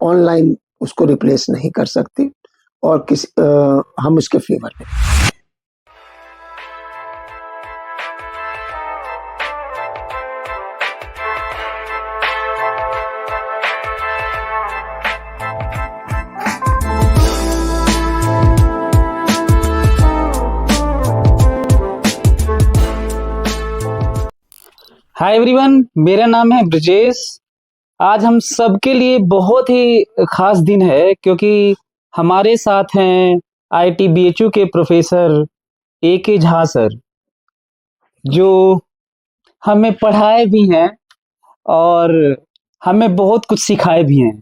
Online उसको replace नहीं कर सकती और हम उसके फेवर में। हाय एवरीवन, मेरा नाम है ब्रजेश। आज हम सबके लिए बहुत ही खास दिन है क्योंकि हमारे साथ हैं IIT-BHU के प्रोफेसर AK झा सर, जो हमें पढ़ाए भी हैं और हमें बहुत कुछ सिखाए भी हैं।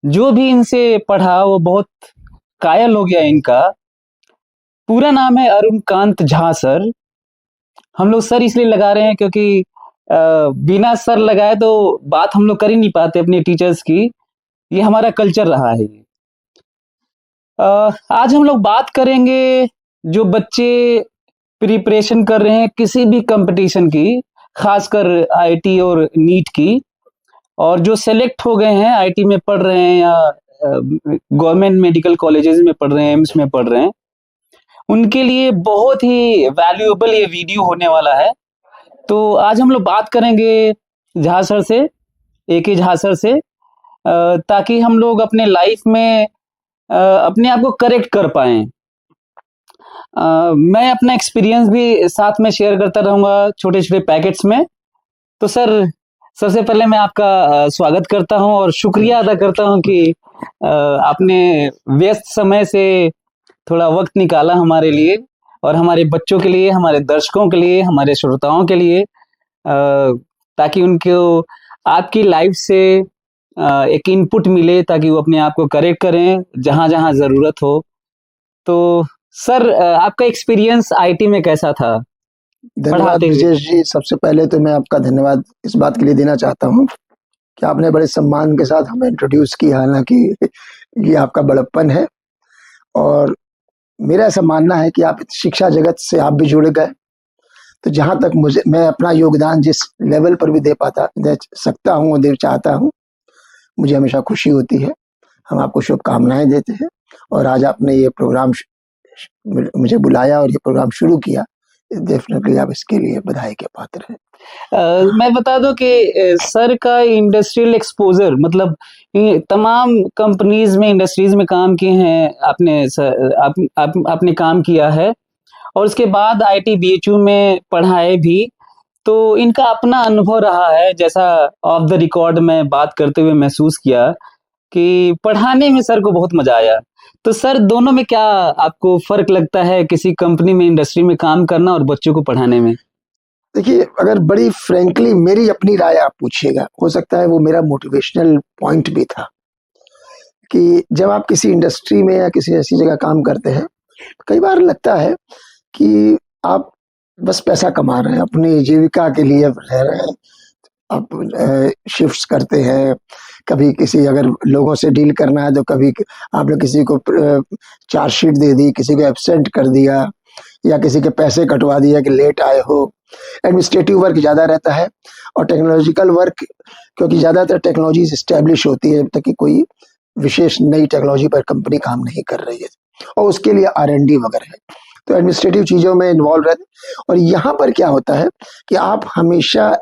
जो भी इनसे पढ़ा वो बहुत कायल हो गया। इनका पूरा नाम है अरुणकांत झा सर। हम लोग सर इसलिए लगा रहे हैं क्योंकि बिना सर लगाए तो बात हम लोग कर ही नहीं पाते अपने टीचर्स की। ये हमारा कल्चर रहा है। आज हम लोग बात करेंगे जो बच्चे प्रिपरेशन कर रहे हैं किसी भी कंपटीशन की, खासकर IIT और नीट की, और जो सेलेक्ट हो गए हैं IIT में पढ़ रहे हैं या गवर्नमेंट मेडिकल कॉलेजेस में पढ़ रहे हैं, एम्स में पढ़ रहे हैं, उनके लिए बहुत ही वैल्यूएबल ये वीडियो होने वाला है। तो आज हम लोग बात करेंगे झा सर से, AK झा सर से, ताकि हम लोग अपने लाइफ में अपने आप को करेक्ट कर पाएं। मैं अपना एक्सपीरियंस भी साथ में शेयर करता रहूँगा छोटे छोटे पैकेट्स में। तो सर, सबसे पहले मैं आपका स्वागत करता हूं और शुक्रिया अदा करता हूं कि आपने व्यस्त समय से थोड़ा वक्त निकाला हमारे लिए और हमारे बच्चों के लिए, हमारे दर्शकों के लिए, हमारे श्रोताओं के लिए, ताकि उनको आपकी लाइफ से एक इनपुट मिले ताकि वो अपने आप को करेक्ट करें जहां जहां जरूरत हो। तो सर, आपका एक्सपीरियंस IIT में कैसा था? धन्यवाद ब्रजेश जी। सबसे पहले तो मैं आपका धन्यवाद इस बात के लिए देना चाहता हूँ कि आपने बड़े सम्मान के साथ हमें इंट्रोड्यूस किया। हालांकि ये आपका बड़प्पन है और मेरा ऐसा मानना है कि आप शिक्षा जगत से आप भी जुड़ गए। तो जहां तक मैं अपना योगदान जिस लेवल पर भी दे सकता हूँ, दे चाहता हूँ, मुझे हमेशा खुशी होती है। हम आपको शुभकामनाएं देते हैं और आज आपने ये प्रोग्राम मुझे बुलाया और ये प्रोग्राम शुरू किया, डेफिनेटली आप इसके लिए बधाई के पात्र हैं। मैं बता दूं कि सर का इंडस्ट्रियल एक्सपोजर, मतलब तमाम कंपनीज में, इंडस्ट्रीज में काम किए हैं आपने काम किया है और उसके बाद IIT-BHU में पढ़ाए भी। तो इनका अपना अनुभव रहा है, जैसा ऑफ द रिकॉर्ड में बात करते हुए महसूस किया कि पढ़ाने में सर को बहुत मजा आया। तो सर, दोनों में क्या आपको फर्क लगता है, किसी कंपनी में, इंडस्ट्री में काम करना और बच्चों को पढ़ाने में? देखिए, अगर बड़ी फ्रैंकली मेरी अपनी राय आप पूछिएगा, हो सकता है वो मेरा मोटिवेशनल पॉइंट भी था कि जब आप किसी इंडस्ट्री में या किसी ऐसी जगह काम करते हैं, कई बार लगता है कि आप बस पैसा कमा रहे हैं, अपनी जीविका के लिए रह रहे हैं। आप शिफ्ट्स करते हैं, कभी किसी अगर लोगों से डील करना है तो कभी आपने किसी को चार्जशीट दे दी, किसी को एब्सेंट कर दिया या किसी के पैसे कटवा दिया कि लेट आए हो। एडमिनिस्ट्रेटिव वर्क ज़्यादा रहता है और टेक्नोलॉजिकल वर्क, क्योंकि ज़्यादातर टेक्नोलॉजीज इस्टेब्लिश होती है जब तक कि कोई विशेष नई टेक्नोलॉजी पर कंपनी काम नहीं कर रही है और उसके लिए R&D वगैरह है, तो एडमिनिस्ट्रेटिव चीज़ों में इन्वॉल्व रहते हैं। और यहाँ पर क्या होता है कि आप हमेशा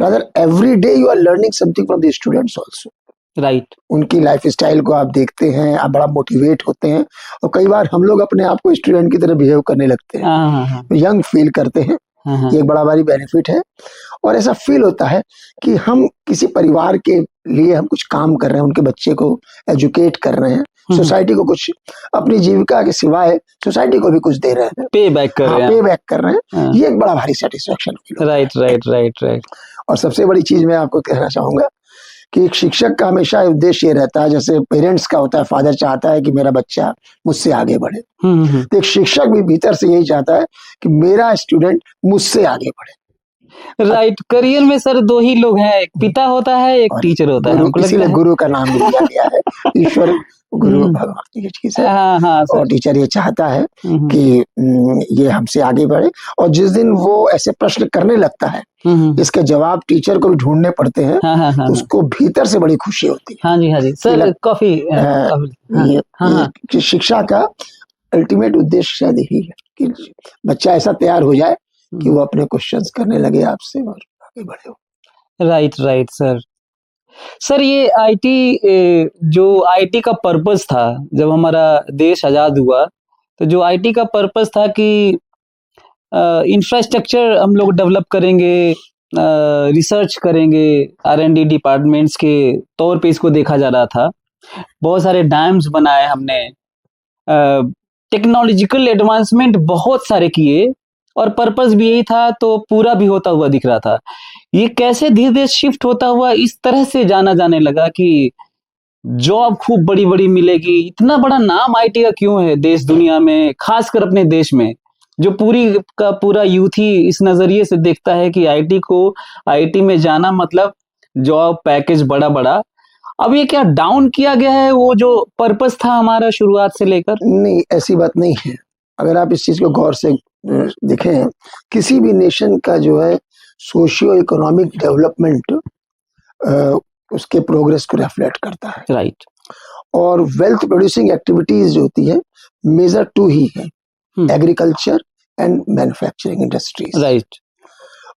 rather every day you are learning something from the students also, right. उनकी लाइफ स्टाइल को आप देखते हैं, आप बड़ा मोटिवेट होते हैं और कई बार हम लोग अपने आप को स्टूडेंट की तरह बिहेव करने लगते हैं, यंग फील करते हैं। ये एक बड़ा भारी बेनिफिट है और ऐसा फील होता है कि हम किसी परिवार के लिए हम कुछ काम कर रहे हैं, उनके बच्चे को एजुकेट कर रहे हैं, सोसाइटी को कुछ, अपनी जीविका के सिवाय सोसाइटी को भी कुछ दे रहे हैं, पे बैक कर रहे हैं। ये एक बड़ा भारी सेटिस्फेक्शन फील होता है। राइट। और सबसे बड़ी चीज मैं आपको कहना चाहूंगा कि एक शिक्षक का हमेशा उद्देश्य ये रहता है, जैसे पेरेंट्स का होता है, फादर चाहता है कि मेरा बच्चा मुझसे आगे बढ़े, तो एक शिक्षक भी भीतर से यही चाहता है कि मेरा स्टूडेंट मुझसे आगे बढ़े। राइट। करियर में सर दो ही लोग हैं, एक पिता होता है, एक टीचर होता है। इसीलिए गुरु का नाम भी दिया गया है। ईश्वर गुरु भक्ति की चीज है। हाँ हाँ और सर। टीचर ये चाहता है कि ये हमसे आगे बढ़े, और जिस दिन वो ऐसे प्रश्न करने लगता है, इसके जवाब टीचर को भी ढूंढने पड़ते हैं, हाँ हाँ हाँ तो उसको भीतर से बड़ी खुशी होती है। हाँ जी हाँ जी सर। कॉफी कि शिक्षा का अल्टीमेट उद्देश्य शायद यही है कि बच्चा ऐसा तैयार हो जाए कि वो अपने क्वेश्चंस करने लगे आपसे और आगे बढ़े। Right right sir. सर ये आईटी, जो आईटी का पर्पस था जब हमारा देश आजाद हुआ, तो जो आईटी का पर्पस था कि इंफ्रास्ट्रक्चर हम लोग डेवलप करेंगे, रिसर्च करेंगे, R&D डिपार्टमेंट्स के तौर पे इसको देखा जा रहा था। बहुत सारे डैम्स बनाए हमने, टेक्नोलॉजिकल एडवांसमेंट बहुत सारे किए, और पर्पस भी यही था, तो पूरा भी होता हुआ दिख रहा था। ये कैसे धीरे धीरे शिफ्ट होता हुआ इस तरह से जाना जाने लगा कि जॉब खूब बड़ी बड़ी मिलेगी। इतना बड़ा नाम आईटी का क्यों है देश दुनिया में, खासकर अपने देश में, जो पूरी का पूरा यूथ ही इस नजरिए से देखता है कि आईटी में जाना मतलब जॉब पैकेज बड़ा बड़ा। अब ये क्या डाउन किया गया है वो जो पर्पस था हमारा शुरुआत से लेकर? नहीं, ऐसी बात नहीं है। अगर आप इस चीज को गौर से देखें, किसी भी नेशन का जो है सोशियो इकोनॉमिक डेवलपमेंट उसके प्रोग्रेस को रिफ्लेक्ट करता है। राइट। और वेल्थ प्रोड्यूसिंग एक्टिविटीज जो होती है, मेजर टू ही है, agriculture and manufacturing industries. Right.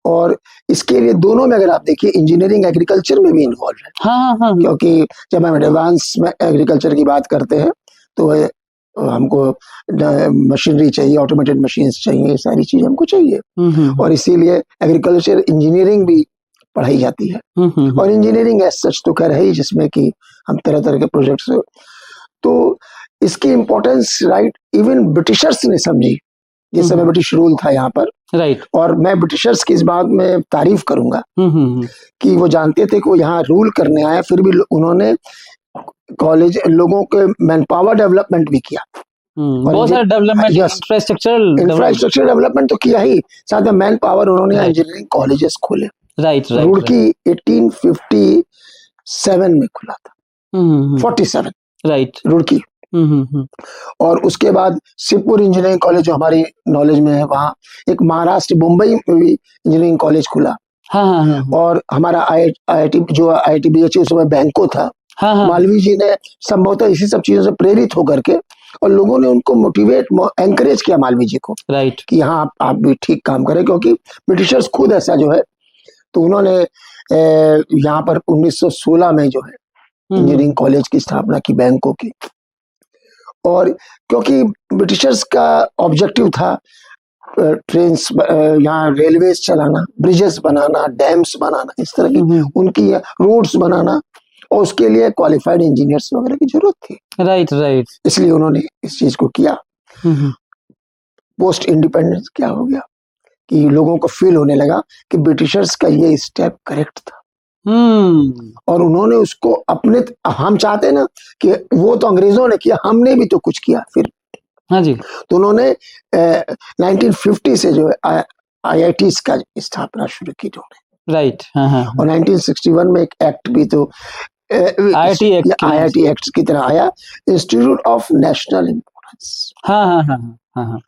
और इसके लिए दोनों में अगर आप देखिए, इंजीनियरिंग एग्रीकल्चर में भी इन्वॉल्व है। हाँ। क्योंकि जब हम एडवांस में एग्रीकल्चर की बात करते हैं तो हमको मशीनरी चाहिए, ऑटोमेटेड मशीन्स चाहिए, सारी चीज हमको चाहिए। और इसीलिए एग्रीकल्चर इंजीनियरिंग भी पढ़ाई जाती है। और इंजीनियरिंग एज सच तो खैर है ही, जिसमें कि हम तरह तरह के प्रोजेक्ट्स, तो इसकी इम्पोर्टेंस राइट इवन ब्रिटिशर्स ने समझी जिस समय ब्रिटिश रूल था यहाँ पर। राइट। और मैं ब्रिटिशर्स की इस बात में तारीफ करूंगा कि वो जानते थे कि वो यहाँ रूल करने आए, फिर भी उन्होंने कॉलेज लोगों के मैन पावर डेवलपमेंट भी किया। बहुत सारा डेवलपमेंट, इंफ्रास्ट्रक्चर डेवलपमेंट तो किया ही, साथ में मैन पावर उन्होंने इंजीनियरिंग कॉलेजेस खोले। राइट। रुड़की 1857 में खुला था, 47। राइट। रुड़की। और उसके बाद शिवपुर इंजीनियरिंग कॉलेज जो हमारी नॉलेज में है, वहाँ एक महाराष्ट्र मुंबई में भी इंजीनियरिंग कॉलेज खुला। हाँ। और हमारा IIT जो IITBHU उस समय बैंको था। मालवीय जी ने संभवतः इसी सब चीजों से प्रेरित होकर के, और लोगों ने उनको मोटिवेट एंकरेज किया मालवीय जी को, राइट, कि हाँ आप भी ठीक काम करें, क्योंकि ब्रिटिशर्स खुद ऐसा जो है, तो उन्होंने यहाँ पर 1916 में जो है इंजीनियरिंग कॉलेज की स्थापना की बैंकों की। और क्योंकि ब्रिटिशर्स का ऑब्जेक्टिव था ट्रेन्स, यहाँ रेलवेज चलाना, ब्रिजेस बनाना, डैम्स बनाना, इस तरह की उनकी रोड्स बनाना, और उसके लिए क्वालिफाइड इंजीनियर्स वगैरह की जरूरत थी। राइट। इसलिए उन्होंने इस चीज को किया। पोस्ट इंडिपेंडेंस क्या हो गया कि लोगों को फील होने लगा कि ब्रिटिशर्स का ये स्टेप करेक्ट था। और उन्होंने उसको अपने, हम चाहते ना कि वो तो अंग्रेजों ने किया, हमने भी तो कुछ किया फिर। हाँ जी। तो उन्होंने 1950 से जो है IITs का स्थापना शुरू की उन्होंने। राइट। और 1961 में एक एक्ट भी तो IIT एक्ट की तरह आया, इंस्टीट्यूट ऑफ नेशनल इम्पोर्टेंस। हाँ।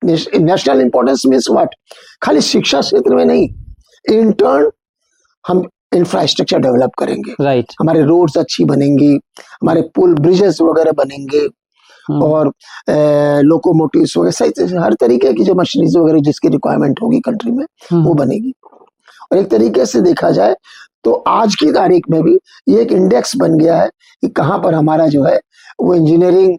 National importance means what? खाली शिक्षा क्षेत्र में नहीं, इंटर्न हम इंफ्रास्ट्रक्चर डेवलप करेंगे। राइट। हमारे रोड्स अच्छी बनेंगी, हमारे पुल ब्रिजेस वगैरह बनेंगे, और लोकोमोटिव्स वगैरह, हर तरीके की जो मशीनरीज वगैरह जिसकी रिक्वायरमेंट होगी कंट्री में, वो बनेगी। और एक तरीके से देखा जाए तो आज की तारीख में भी ये एक इंडेक्स बन गया है कि कहाँ पर हमारा जो है वो इंजीनियरिंग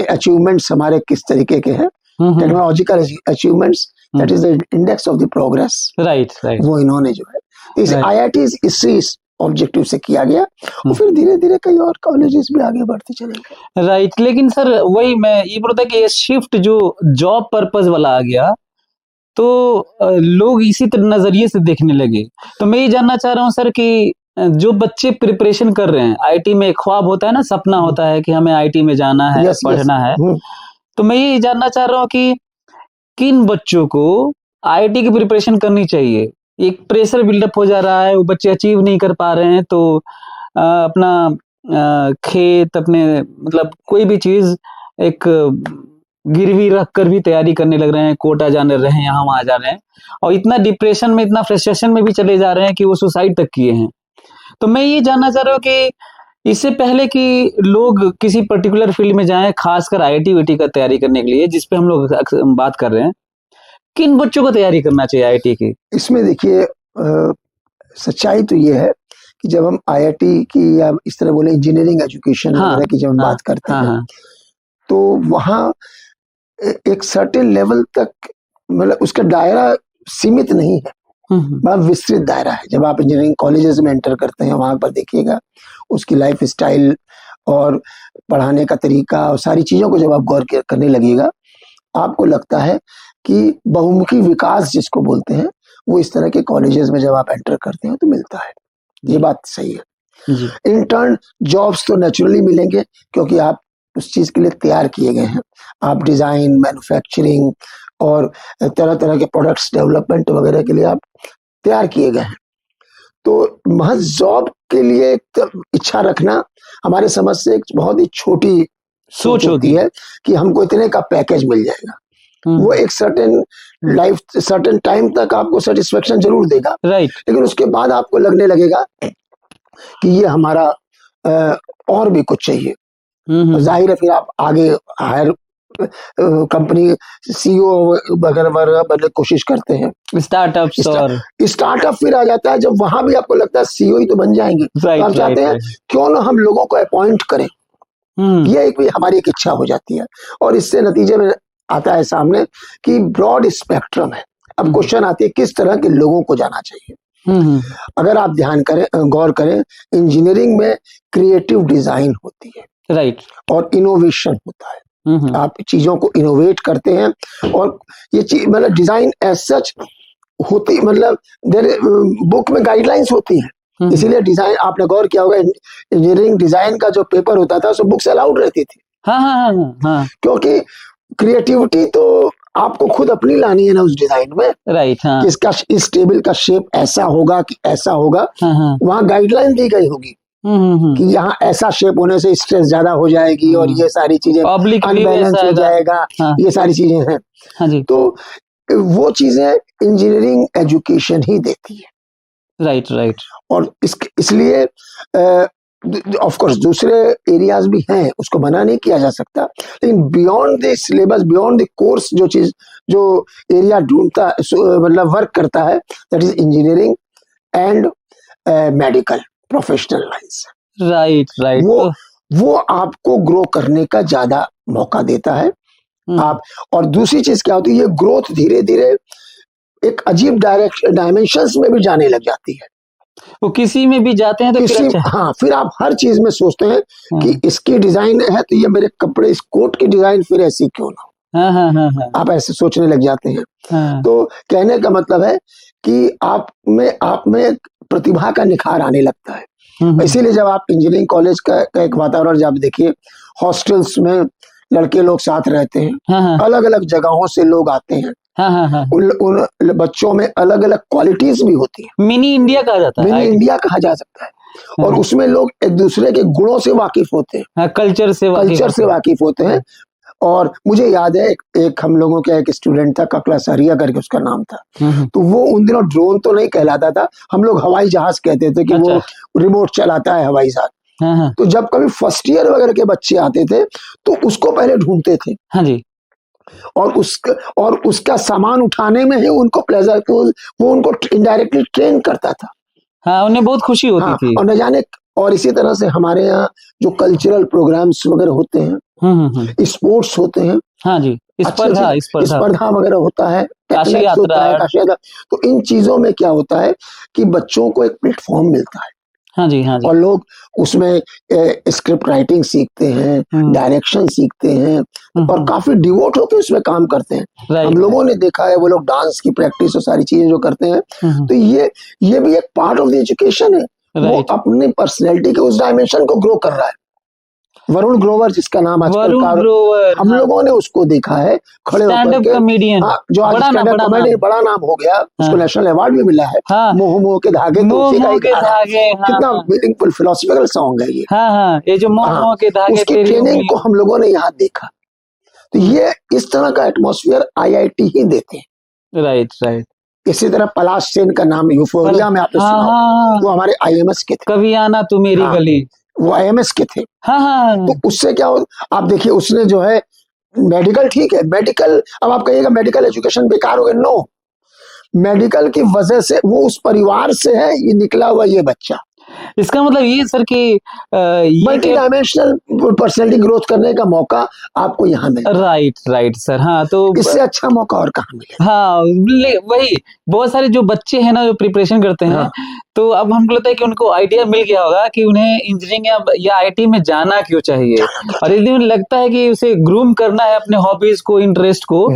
अचीवमेंट्स हमारे किस तरीके के हैं, technological achievements, that is the index of the progress. Right. वो इन्होंने जो है इस IITs इसी ऑब्जेक्टिव से किया गया, और फिर धीरे धीरे कई और कॉलेजेस भी आगे बढ़ते चले गए। राइट। लेकिन सर वही मैं ये बोलता कि ये शिफ्ट जो जॉब पर्पस वाला आ गया, तो लोग इसी नजरिए से देखने लगे। तो मैं ये जानना चाह रहा हूँ सर कि जो बच्चे प्रिपरेशन कर रहे हैं आईटी में, ख्वाब होता है ना, सपना होता है कि हमें आईटी में जाना है, पढ़ना है, तो मैं ये जानना चाह रहा हूँ कि किन बच्चों को आईटी की प्रिपरेशन करनी चाहिए? एक प्रेशर बिल्डअप हो जा रहा है, वो बच्चे अचीव नहीं कर पा रहे हैं, तो अपना खेत अपने मतलब कोई भी चीज एक गिरवी रख कर भी तैयारी करने लग रहे हैं, कोटा जाने रहे हैं, यहाँ वहां जा रहे हैं, और इतना डिप्रेशन में, इतना फ्रस्ट्रेशन में भी चले जा रहे हैं कि वो सुसाइड तक किए हैं। तो मैं ये जानना चाह रहा हूँ कि इससे पहले कि लोग किसी पर्टिकुलर फील्ड में जाएं, खासकर आईआईटी वीटी का तैयारी करने के लिए, जिस पे हम लोग बात कर रहे हैं, किन बच्चों को तैयारी करना चाहिए आईआईटी की? इसमें देखिए सच्चाई तो ये है कि जब हम आईआईटी की या इस तरह बोले इंजीनियरिंग एजुकेशन वगैरह की जब हम बात करते हैं, तो वहाँ एक सर्टेन लेवल तक मतलब उसका दायरा सीमित नहीं है, बड़ा विस्तृत दायरा है। जब आप इंजीनियरिंग कॉलेजेस में एंटर करते हैं, वहां पर देखिएगा उसकी लाइफ स्टाइल और पढ़ाने का तरीका और सारी चीजों को जब आप गौर करने लगेगा, आपको लगता है कि बहुमुखी विकास जिसको बोलते हैं, वो इस तरह के कॉलेजेस में जब आप एंटर करते हैं तो मिलता है। ये बात सही है। इंटर्न जॉब्स तो नेचुरली मिलेंगे क्योंकि आप उस चीज के लिए तैयार किए गए हैं। आप डिजाइन, मैन्युफैक्चरिंग और तरह तरह के प्रोडक्ट्स डेवलपमेंट वगैरह के लिए आप तैयार किए गए हैं। तो महज जॉब के लिए इच्छा रखना हमारे समझ से एक बहुत ही छोटी सोच होती है कि हमको इतने का पैकेज मिल जाएगा। वो एक सर्टेन टाइम तक आपको सेटिस्फेक्शन जरूर देगा, लेकिन उसके बाद आपको लगने लगेगा कि ये हमारा और भी कुछ चाहिए। जाहिर है फिर आप आगे हायर कंपनी सीईओ वगैरह बनने की कोशिश करते हैं। स्टार्टअप फिर आ जाता है, जब वहां भी आपको लगता है सीईओ ही तो बन जाएंगे, तो आप चाहते हैं क्यों ना हम लोगों को अपॉइंट करें। ये एक भी हमारी एक इच्छा हो जाती है, और इससे नतीजे में आता है सामने कि ब्रॉड स्पेक्ट्रम है। अब क्वेश्चन आती है किस तरह के लोगों को जाना चाहिए। अगर आप ध्यान करें, गौर करें, इंजीनियरिंग में क्रिएटिव डिजाइन होती है, और इनोवेशन होता है। आप चीजों को इनोवेट करते हैं, और ये चीज मतलब डिजाइन एज सच होती, मतलब बुक में गाइडलाइंस होती है। इसीलिए डिजाइन, आपने गौर किया होगा, इंजीनियरिंग डिजाइन का जो पेपर होता था उसमें बुक्स अलाउड रहती थी। क्योंकि क्रिएटिविटी तो आपको खुद अपनी लानी है ना उस डिजाइन में। कि इसका इस टेबल का शेप ऐसा होगा कि ऐसा होगा। वहाँ गाइडलाइन दी गई होगी कि यहाँ ऐसा शेप होने से स्ट्रेस ज्यादा हो जाएगी, और ये सारी चीजें अनबैलेंस हो जाएगा। ये सारी चीजें हैं। तो वो चीजें इंजीनियरिंग एजुकेशन ही देती है। और इसलिए ऑफ कोर्स दूसरे एरियाज भी हैं, उसको मना नहीं किया जा सकता, लेकिन beyond the syllabus, beyond the course, जो एरिया ढूंढता मतलब वर्क करता है, that is engineering and medical professional lines. वो आपको ग्रो करने का ज्यादा मौका देता है। आप, और दूसरी चीज क्या होती है, ये ग्रोथ धीरे धीरे एक अजीब डायमेंशंस में भी जाने लग जाती है। वो किसी में भी जाते हैं तो फिर आप हर चीज में सोचते हैं कि इसकी डिजाइन है तो ये मेरे कपड़े, इस कोट की डिजाइन फिर ऐसी क्यों ना। आप ऐसे सोचने लग जाते हैं। तो कहने का मतलब है कि आप में प्रतिभा का निखार आने लगता है। इसीलिए जब आप इंजीनियरिंग कॉलेज का एक वातावरण जब देखिए, हॉस्टल्स में लड़के लोग साथ रहते हैं, अलग अलग जगहों से लोग आते हैं। उन बच्चों में अलग अलग क्वालिटीज भी होती है। मिनी इंडिया कहा जाता है, मिनी इंडिया कहा जा सकता है। और उसमें लोग एक दूसरे के गुणों से वाकिफ होते हैं, कल्चर से वाकिफ होते हैं। और मुझे याद है एक हम लोगों का एक स्टूडेंट था, ककला सरिया करके उसका नाम था। तो वो उन दिनों ड्रोन तो नहीं कहलाता था, हम लोग हवाई जहाज कहते थे कि वो रिमोट चलाता है हवाई जहाज। तो जब कभी फर्स्ट ईयर वगैरह के बच्चे आते थे तो उसको पहले ढूंढते थे। और उसका सामान उठाने में ही उनको प्लेजर, वो उनको इनडायरेक्टली ट्रेन करता था। उन्हें बहुत खुशी होती थी। और न जाने, और इसी तरह से हमारे यहाँ जो कल्चरल प्रोग्राम्स वगैरह होते हैं, स्पोर्ट्स होते हैं, स्पर्धा वगैरह होता है, काशी यात्रा। तो इन चीजों में क्या होता है कि बच्चों को एक प्लेटफॉर्म मिलता है। और लोग उसमें स्क्रिप्ट राइटिंग सीखते हैं, डायरेक्शन सीखते हैं, और काफी डिवोट होकर उसमें काम करते हैं। हम लोगों ने देखा है वो लोग डांस की प्रैक्टिस और सारी चीजें जो करते हैं, तो ये भी एक पार्ट ऑफ द एजुकेशन है। वो अपनी पर्सनैलिटी के उस डायमेंशन को ग्रो कर रहा है। वरुण ग्रोवर जिसका नाम आजकल वरुण ग्रोवर, हम हाँ, लोगों ने उसको देखा है खड़े स्टैंड होकर अप के। कॉमेडियन, हाँ, जो आज बड़ा स्टैंड अप कॉमेडी बड़ा नाम हो गया, उसको हाँ, नेशनल अवार्ड भी मिला है। हाँ, मोह मोह के धागे, तो मोह उसी का मोह ही के गाना है। धागे, हाँ कितना हाँ मीनिंगफुल फिलोसफिकल सॉन्ग है ये। हाँ हाँ, ये जो मोह हाँ, मोह के धागे उसकी तेरी ट्रेनिंग उंगली, को हम लोगों ने यहाँ देखा। तो ये इस तरह का एटमॉस्फेयर आईआईटी ही देते हैं। Right right. इसी तरह पलाश सेन का नाम यूफोरिया में आपने हाँ सुना होगा, हाँ, वो हमारे आईएमएस के थे। कभी आना तू मेरी हाँ, गली, वो आईएमएस के थे। हाँ हाँ तो उससे क्या हो, आप देखिए उसने जो है मेडिकल, ठीक है मेडिकल, अब आप कहिएगा मेडिकल एजुकेशन बेकार हो गया, नो, मेडिकल की वजह से वो उस परिवार से है ये निकला हुआ ये बच्चा। इसका मतलब ये सर कि ये मल्टी डायमेंशनल पर्सनैलिटी ग्रोथ करने का मौका आपको यहाँ मिल रहा है। राइट राइट सर, हाँ तो इससे अच्छा मौका और कहाँ मिलेगा। हाँ वही बहुत सारे जो बच्चे हैं ना जो प्रिपरेशन करते हैं, हाँ, तो अब हमको लगता है कि उनको आइडिया मिल गया होगा कि उन्हें इंजीनियरिंग या आईटी में जाना क्यों चाहिए, और यदि उन्हें लगता है कि उसे ग्रूम करना है अपने हॉबीज को, इंटरेस्ट को,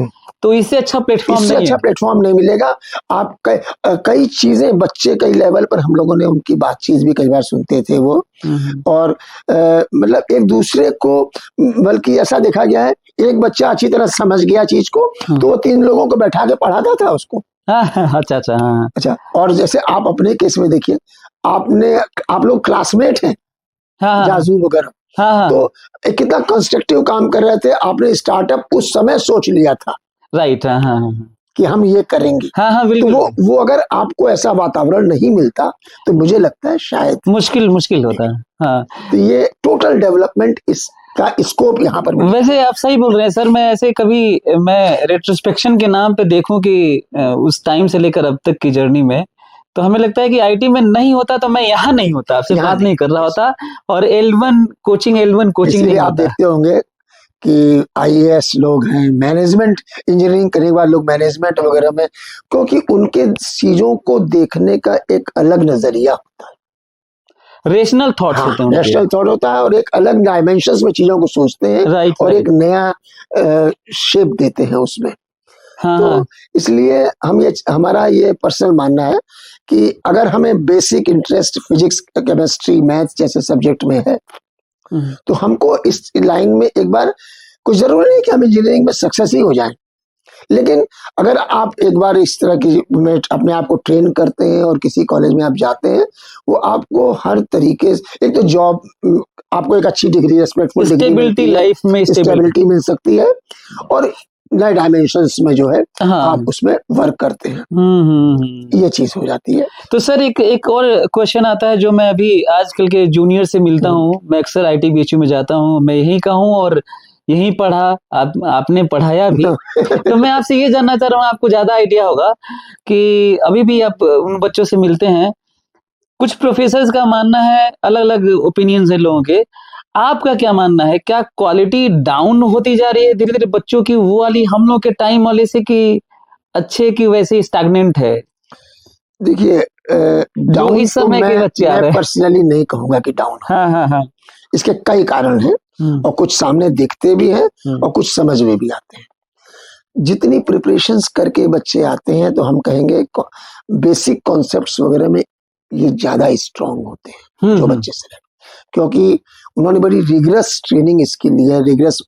तो इससे अच्छा प्लेटफॉर्म इससे नहीं अच्छा है। प्लेटफॉर्म नहीं मिलेगा। आप कई चीजें बच्चे कई लेवल पर, हम लोगों ने उनकी बातचीत भी कई बार सुनते थे वो, और मतलब एक दूसरे को, बल्कि ऐसा देखा गया है एक बच्चा अच्छी तरह समझ गया चीज को तो वो 3 लोगों को बैठा के पढ़ाता था उसको। अच्छा अच्छा, हाँ अच्छा, और जैसे आप अपने केस में देखिए, आप लोग क्लासमेट हैं हाँ जाजू वगैरह, हाँ हाँ, तो कितना कंस्ट्रक्टिव काम कर रहे थे, आपने स्टार्टअप उस समय सोच लिया था राइट, हाँ हाँ हाँ कि हम ये करेंगे। हाँ हाँ, तो बिल्कुल वो अगर आपको ऐसा वातावरण नहीं मिलता तो मुझे लगता है शायद मुश्किल होता है, हाँ। तो ये टोटल डेवलपमेंट इसका स्कोप यहाँ पर मिलता है। वैसे आप सही बोल रहे हैं सर, मैं ऐसे कभी मैं रेट्रोस्पेक्शन के नाम पे देखूं कि उस टाइम से लेकर अब तक की जर्नी में, तो हमें लगता है कि आईटी में नहीं होता तो मैं यहाँ नहीं होता, आपसे यहाँ बात नहीं कर रहा होता, और L1 कोचिंग इसीलिए नहीं आप होता। देखते होंगे कि आईएएस लोग हैं, मैनेजमेंट इंजीनियरिंग करने के बाद लोग मैनेजमेंट वगैरह में, क्योंकि उनके चीजों को देखने का एक अलग नजरिया होता है। रेशनल थॉट्स हाँ, होते हैं उनके, नेशनल थॉट होता है और एक अलग डायमेंशंस में चीजों को सोचते हैं राइट और राइट, एक नया शेप देते हैं उसमें। हाँ तो हाँ इसलिए हमारा ये पर्सनल मानना है कि अगर हमें basic interest physics, chemistry, maths जैसे सब्जेक्ट में है तो हमको इस लाइन में एक बार, कुछ जरूरी नहीं कि हम इंजीनियरिंग में सक्सेस ही हो जाएं, लेकिन अगर आप एक बार इस तरह की में अपने आप को ट्रेन करते हैं और किसी कॉलेज में आप जाते हैं, वो आपको हर तरीके से, एक तो जॉब, आपको एक अच्छी डिग्री, रेस्पेक्टफुल डिग्री स्टेबिलिटी, मिलती है, लाइफ में स्टेबिलिटी मिल सकती है, और नए डायमेंशंस में जो है हाँ, आप उसमें वर्क करते हैं, ये चीज हो जाती है। तो सर एक और क्वेश्चन आता है जो मैं अभी आजकल के जूनियर से मिलता हूँ, मैं अक्सर आईटी बीएचयू में जाता हूँ, मैं यहीं का हूँ और यहीं पढ़ा, आपने पढ़ाया भी, तो मैं आपसे ये जानना चाह रहा हूँ, आपको ज्यादा आइडिया होगा कि अभी भी आप उन बच्चों से मिलते हैं, कुछ प्रोफेसर्स का मानना है, अलग अलग ओपिनियंस है लोगों के, आपका क्या मानना है, क्या क्वालिटी डाउन होती जा रही है धीरे धीरे बच्चों की, वो वाली हम लोग के टाइम वाले से, कि अच्छे की वैसे स्टैग्नेंट है देखिए, जो डाउन इस तो समय के बच्चे आ मैं रहे हैं? पर्सनली नहीं कहूंगा कि डाउन है। हाँ हाँ हाँ, इसके कई कारण हैं और कुछ सामने दिखते भी हैं और कुछ समझ में भी आते हैं। जितनी प्रिपरेशंस करके बच्चे आते हैं तो हम कहेंगे बेसिक कॉन्सेप्ट्स वगैरह में ये ज्यादा स्ट्रांग होते हैं जो बच्चे से, क्योंकि उन्होंने बड़ी रिगरस ट्रेनिंग इसके लिए, रिगरस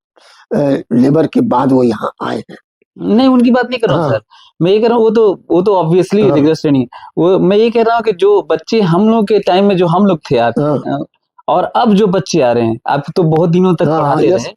लेबर के बाद वो यहाँ आए हैं। नहीं उनकी बात नहीं कर रहा हूँ सर, मैं ये कह रहा हूँ वो तो ऑब्वियसली रिगरस ट्रेनिंग, वो मैं ये कह रहा हूँ कि जो बच्चे हम लोग के टाइम में जो हम लोग थे आप, और अब जो बच्चे आ रहे हैं, आप तो बहुत दिनों तक पढ़ाते रहे,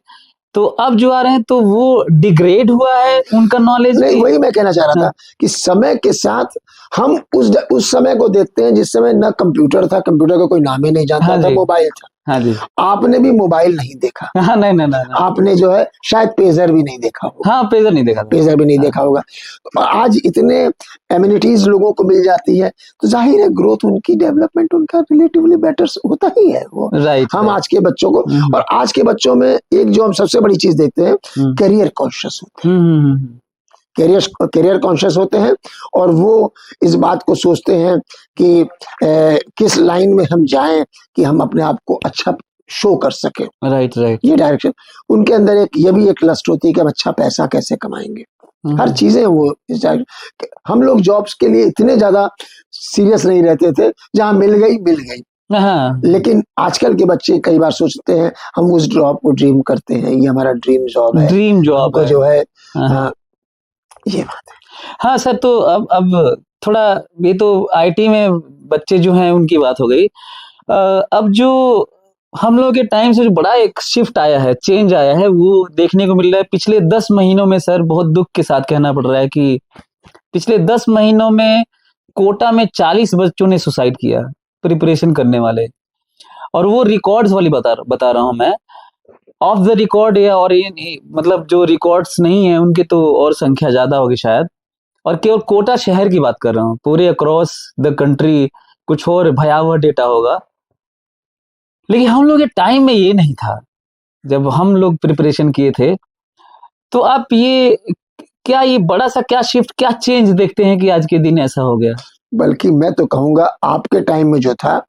तो अब जो आ रहे हैं तो वो डिग्रेड हुआ है उनका नॉलेज? नहीं, वही मैं कहना चाह रहा था कि समय के साथ हम उस समय को देखते हैं जिस समय न कंप्यूटर था, कंप्यूटर का कोई नाम ही नहीं जानता था, मोबाइल था। हाँ जी, आपने भी मोबाइल नहीं देखा। हाँ, नहीं, आपने जो है शायद पेजर भी नहीं देखा होगा। हाँ, पेजर नहीं देखा, पेजर भी नहीं देखा होगा। तो आज इतने एमिनिटीज लोगों को मिल जाती है तो जाहिर है ग्रोथ उनकी, डेवलपमेंट उनका रिलेटिवली बेटर होता ही है वो। हम आज के बच्चों को, और आज के बच्चों में एक जो हम सबसे बड़ी चीज देखते हैं, करियर कॉन्शियस होते हैं, करियर कॉन्शियस होते हैं, और वो इस बात को सोचते हैं कि किस लाइन में हम जाएं कि हम अपने आप को अच्छा शो कर सके। राइट, ये डायरेक्शन उनके अंदर ये भी एक लस्ट होती है कि हम अच्छा पैसा कैसे कमाएंगे। हर चीजें वो, हम लोग जॉब्स के लिए इतने ज्यादा सीरियस नहीं रहते थे, जहां मिल गई हाँ लेकिन आजकल के बच्चे कई बार सोचते हैं हम उस जॉब को ड्रीम करते हैं, ये हमारा ड्रीम जॉब है, ड्रीम जॉब हमको है। जो है हाँ ये बात है। हाँ सर, तो अब थोड़ा, ये तो आईटी में बच्चे जो हैं उनकी बात हो गई। अब जो हम लोग के टाइम से जो बड़ा एक शिफ्ट आया है, चेंज आया है, वो देखने को मिल रहा है पिछले 10 महीनों में। सर बहुत दुख के साथ कहना पड़ रहा है कि पिछले 10 महीनों में कोटा में 40 बच्चों ने सुसाइड किया, प्रिपरेशन करने वाले। और वो रिकॉर्ड्स वाली बता रहा हूँ मैं, ऑफ द रिकॉर्ड, या और मतलब जो रिकॉर्ड्स नहीं है उनकी तो और संख्या ज्यादा होगी शायद। और केवल कोटा शहर की बात कर रहा हूँ, पूरे अक्रॉस द कंट्री कुछ और भयावह डेटा होगा। लेकिन हम लोग के टाइम में ये नहीं था, जब हम लोग प्रिपरेशन किए थे। तो आप ये क्या, ये बड़ा सा क्या शिफ्ट, क्या चेंज देखते हैं कि आज के दिन ऐसा हो गया? बल्कि मैं तो कहूंगा आपके टाइम में जो था,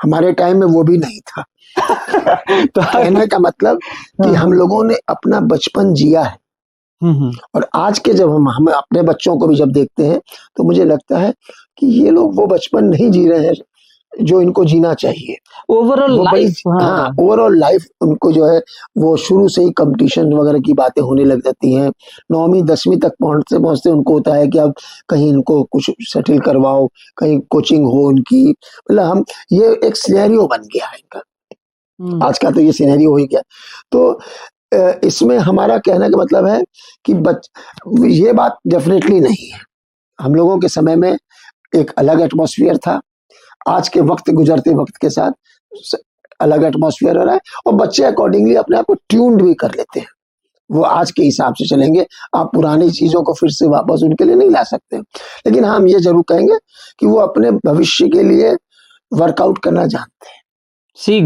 हमारे टाइम में वो भी नहीं था। तो कहने का मतलब कि हम लोगों ने अपना बचपन जिया है। और आज के जब हम अपने बच्चों को भी जब देखते हैं तो मुझे लगता है कि ये लोग वो बचपन नहीं जी रहे हैं जो इनको जीना चाहिए। ओवरऑल लाइफ, हाँ ओवरऑल लाइफ उनको जो है वो शुरू से ही कंपटीशन वगैरह की बातें होने लग जाती हैं। 9वीं 10वीं तक पहुंचते पहुंचते उनको होता है कि अब कहीं इनको कुछ सेटल करवाओ, कहीं कोचिंग हो उनकी। मतलब हम ये एक सिनेरियो बन गया है इनका, आज का तो ये सिनेरियो हो ही गया। तो इसमें हमारा कहने का मतलब है कि ये बात डेफिनेटली नहीं है। हम लोगों के समय में एक अलग एटमॉस्फेयर था, आज के वक्त गुजरते वक्त के साथ अलग एटमॉस्फेयर हो रहा है, और बच्चे अकॉर्डिंगली अपने आप को ट्यून्ड भी कर लेते हैं। वो आज के हिसाब से चलेंगे, आप पुरानी चीजों को फिर से वापस उनके लिए नहीं ला सकते। लेकिन हम ये जरूर कहेंगे कि वो अपने भविष्य के लिए वर्कआउट करना जानते हैं, सीख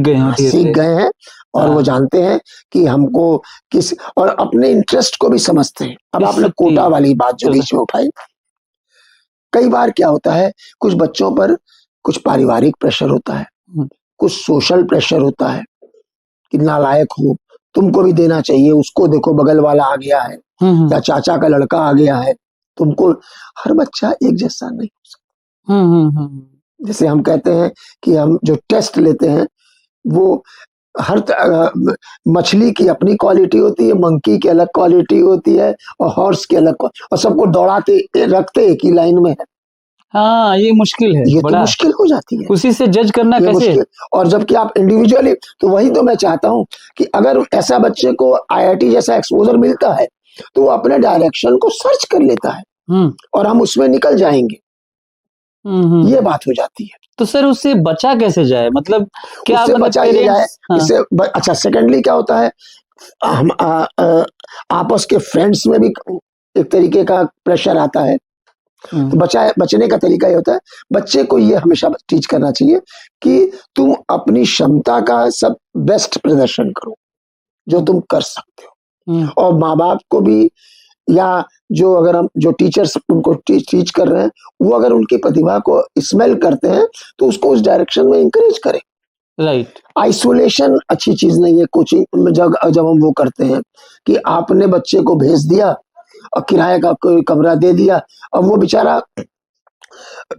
गए हैं और वो जानते हैं कि हमको किस, और अपने इंटरेस्ट को भी समझते हैं। अब आपने कोटा वाली बात जो बीच में उठाई, कई बार क्या होता है कुछ बच्चों पर कुछ पारिवारिक प्रेशर होता है, कुछ सोशल प्रेशर होता है कि नालायक हो, तुमको भी देना चाहिए, उसको देखो बगल वाला आ गया है, या चाचा का लड़का आ गया है, तुमको। हर बच्चा एक जैसा नहीं हो सकता। जैसे हम कहते हैं कि हम जो टेस्ट लेते हैं वो हर मछली की अपनी क्वालिटी होती है, मंकी की अलग क्वालिटी होती है, और हॉर्स की अलग, और सबको दौड़ाते रखते एक ही लाइन में है। हाँ ये मुश्किल है, ये तो मुश्किल हो जाती है, उसी से जज करना कैसे। और जबकि आप इंडिविजुअली, तो वही तो मैं चाहता हूँ कि अगर ऐसा बच्चे को आईआईटी जैसा एक्सपोजर मिलता है तो वो अपने डायरेक्शन को सर्च कर लेता है और हम उसमें निकल जाएंगे। ये बात हो जाती है। तो सर उससे बचा कैसे जाए, मतलब क्या उससे बचा ये जाए, इससे अच्छा सेकेंडली क्या होता है, हम आपस के फ्रेंड्स में भी एक तरीके का प्रेशर आता है। तो बचने का तरीका ये होता है, बच्चे को ये हमेशा टीच करना चाहिए कि तुम अपनी क्षमता का सब बेस्ट प्रदर्शन करो जो तुम कर सकते हो। और माँ बाप को भी, या जो अगर हम जो टीचर्स उनको टीच कर रहे हैं, वो अगर उनकी प्रतिभा को स्मेल करते हैं तो उसको उस डायरेक्शन में इंकरेज करें। राइट। आइसोलेशन अच्छी चीज नहीं है कोचिंग में। जब हम वो करते हैं कि आपने बच्चे को भेज दिया और किराए का कोई कमरा दे दिया, अब वो बेचारा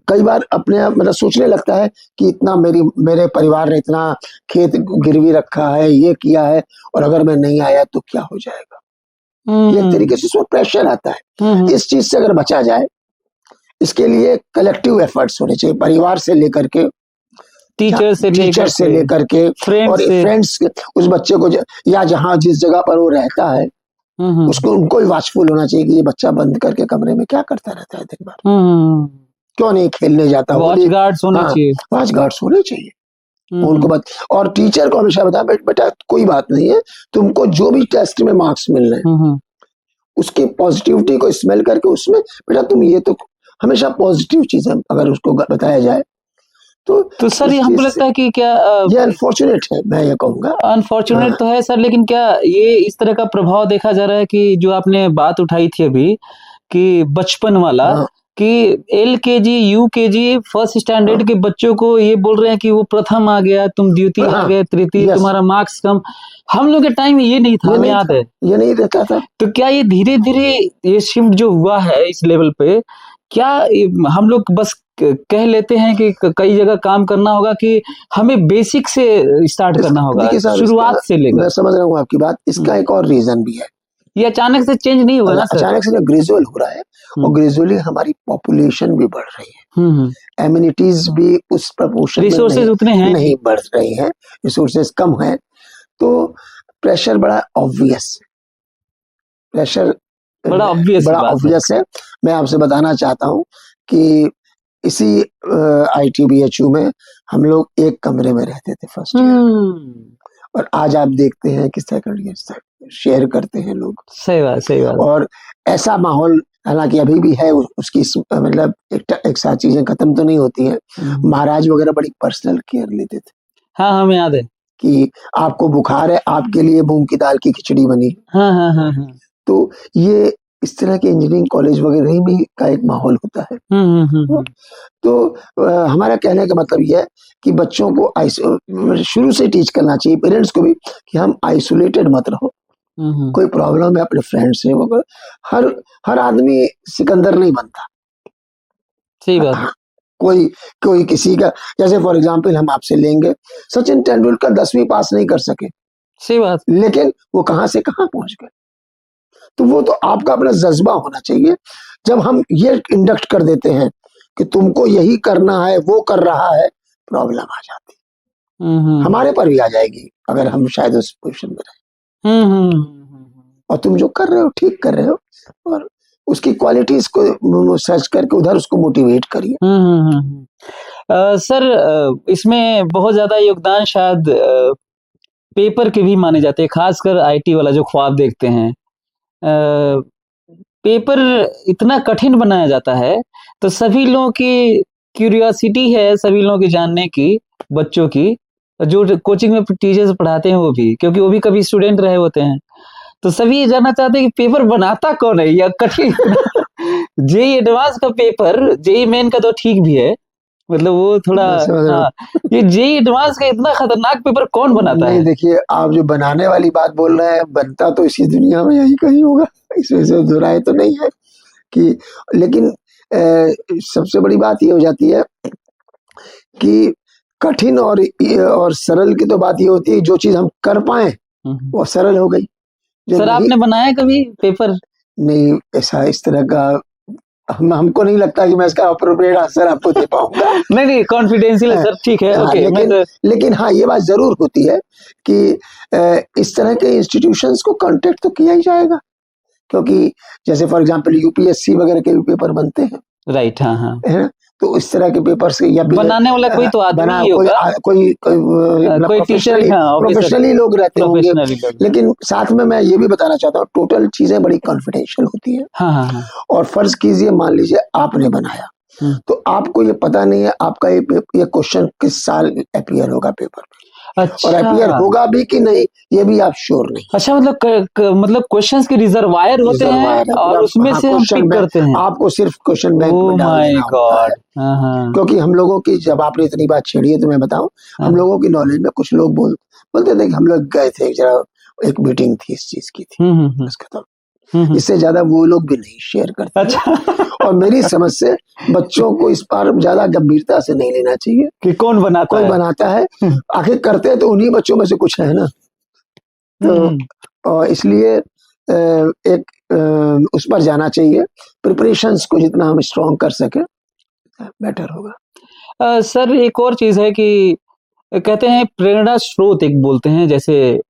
कई बार अपने आप मतलब सोचने लगता है कि इतना मेरे परिवार ने इतना खेत गिरवी रखा है, ये किया है, और अगर मैं नहीं आया तो क्या हो जाएगा। ये तरीके से उसमें प्रेशर आता है। इस चीज से अगर बचा जाए, इसके लिए कलेक्टिव एफर्ट्स होने चाहिए, परिवार से लेकर के, टीचर से लेकर के और फ्रेंड्स, उस बच्चे को या जहाँ जिस जगह पर वो रहता है उसको, उनको भी वाचफुल होना चाहिए कि ये बच्चा बंद करके कमरे में क्या करता रहता है दिन भर, क्यों नहीं खेलने जाता। वॉच गार्ड्स होने चाहिए उनको और टीचर को हमेशा बताया बेटा कोई बात नहीं है, तुमको जो भी टेस्ट में मार्क्स मिल रहे हैं उसकी पॉजिटिविटी को स्मेल करके उसमें बेटा तुम ये तो हमेशा पॉजिटिव चीजें अगर उसको बताया जाए तो सर ये हमको लगता है कि क्या ये अनफॉर्चुनेट है, मैं ये कहूंगा अनफॉर्चुनेट तो है सर। लेकिन क्या ये इस तरह का प्रभाव देखा जा रहा है कि जो आपने बात उठाई थी अभी कि बचपन वाला, कि LKG UKG फर्स्ट स्टैंडर्ड के बच्चों को ये बोल रहे हैं कि वो प्रथम आ गया, तुम द्वितीय आ गए, तृतीय, तुम्हारा मार्क्स कम। हम लोग के टाइम में ये नहीं था, हमें याद है, ये नहीं रहता था। तो क्या ये धीरे धीरे ये शिफ्ट जो हुआ है इस लेवल पे, क्या हम लोग बस कह लेते हैं कि कई जगह काम करना होगा, कि हमें बेसिक से स्टार्ट करना होगा, देखिए साहब, शुरुआत से लेकर? मैं समझ रहा हूँ आपकी बात। इसका एक और रीजन भी है। ये अचानक से चेंज नहीं होगा ना सर? अचानक से ग्रेजुअल हो रहा है, और ग्रेजुअली हमारी पॉपुलेशन भी बढ़ रही है, एमिनिटीज भी उस प्रपोर्शन में रिसोर्सेज उतने हैं नहीं बढ़ रही हैं, रिसोर्सेज कम है, तो प्रेशर बड़ा ऑब्वियस, प्रेशर बड़ा ऑब्वियस है। मैं आपसे बताना चाहता हूँ कि इसी ITBHU में हम लोग एक कमरे में रहते थे फर्स्ट ईयर, और आज आप देखते हैं कि सेकंड ईयर शेयर करते हैं लोग। सही बात। और ऐसा माहौल, हालांकि अभी भी है, उसकी मतलब एक साथ चीजें खत्म तो नहीं होती हैं। महाराज वगैरह बड़ी पर्सनल केयर लेते थे। हाँ, हमें याद है कि आपको बुखार है, आपके लिए मूंग की दाल की खिचड़ी बनी। हाँ। तो ये इस तरह के इंजीनियरिंग कॉलेज वगैरह में का एक माहौल होता है। तो हमारा कहने का मतलब यह है कि बच्चों को शुरू से टीच करना चाहिए, पेरेंट्स को भी, कि हम आइसोलेटेड मत रहो। कोई प्रॉब्लम है अपने फ्रेंड से, वो हर आदमी सिकंदर नहीं बनता। सही बात। कोई किसी का, जैसे फॉर एग्जांपल हम आपसे लेंगे, सचिन तेंदुलकर 10वीं पास नहीं कर सके, सही बात, लेकिन वो कहां से कहां पहुंच गए। तो वो तो आपका अपना जज्बा होना चाहिए। जब हम ये इंडक्ट कर देते हैं कि तुमको यही करना है, वो कर रहा है, प्रॉब्लम आ जाती है, हमारे पर भी आ जाएगी अगर हम शायद उस पोजीशन में रहे। और तुम जो कर रहे हो ठीक कर रहे हो, और उसकी क्वालिटीज को सर्च करके उधर उसको मोटिवेट करिए। सर, इसमें बहुत ज्यादा योगदान शायद पेपर के भी माने जाते हैं, खासकर IT वाला जो ख्वाब देखते हैं। पेपर इतना कठिन बनाया जाता है, तो सभी लोगों की क्यूरियोसिटी है, सभी लोगों की जानने की, बच्चों की, जो कोचिंग में टीचर्स पढ़ाते हैं वो भी, क्योंकि वो भी कभी स्टूडेंट रहे होते हैं, तो सभी ये जानना चाहते हैं कि पेपर बनाता कौन है, या कठिन JEE एडवांस का पेपर, JEE मेन का तो ठीक भी है, मतलब वो थोड़ा, हाँ, ये JEE एडवांस का इतना खतरनाक पेपर कौन बनाता है? नहीं, देखिए, आप जो बनाने वाली बात बोल रहे हैं, बनता तो इसी दुनिया में यही कहीं होगा, इसमें से दुराय तो नहीं है कि, लेकिन सबसे बड़ी बात ये हो जाती है कि कठिन और सरल की तो बात ये होती है, जो चीज हम कर पाए वो सरल हो गई। सर, आपने बनाया कभी पेपर? नहीं, ऐसा इस तरह का हमको नहीं लगता कि मैं इसका अप्रोप्रिएट आंसर आपको दे पाऊंगा। नहीं, कॉन्फिडेंशियल है सर, ठीक है, ओके। लेकिन हाँ, ये बात जरूर होती है कि इस तरह के इंस्टीट्यूशंस को कांटेक्ट तो किया ही जाएगा, क्योंकि जैसे फॉर एग्जांपल UPSC वगैरह के भी पेपर बनते हैं, राइट, हाँ, है ना। तो इस तरह के पेपर से, या बनाने वाला कोई तो आदमी ही होगा, कोई प्रोफेशनली लोग रहते होंगे। लेकिन साथ में मैं ये भी बताना चाहता हूँ, टोटल चीजें बड़ी कॉन्फिडेंशियल होती है। हाँ। और फर्ज कीजिए, मान लीजिए आपने बनाया, तो आपको ये पता नहीं है आपका ये क्वेश्चन किस साल अपीयर होगा पेपर में। अच्छा। और अपीयर होगा भी कि नहीं, ये भी आप श्योर नहीं। अच्छा, मतलब क्वेश्चंस के रिजर्वायर होते हैं, और उसमें से हम पिक करते हैं। आपको सिर्फ क्वेश्चन बैंक में डाल देना होता है। क्योंकि हम लोगों की, जब आपने इतनी बात छेड़ी है तो मैं बताऊं, हम लोगों की नॉलेज में कुछ लोग बोलते थे कि हम लोग गए थे, जरा एक मीटिंग थी इस चीज की थी, बस खत्म। इससे ज्यादा वो लोग भी नहीं शेयर करते। अच्छा। और मेरी समझ से बच्चों को इस पर ज्यादा गंभीरता से नहीं लेना चाहिए कि कौन बनाता है। आखिर करते तो उन्हीं बच्चों में से कुछ है ना, तो इसलिए उस पर जाना चाहिए। प्रिपरेशंस को जितना हम स्ट्रॉन्ग कर सके बेटर होगा। सर, एक और चीज है कि कहते हैं प्रेरणा स्रोत एक बोलते हैं, जैसे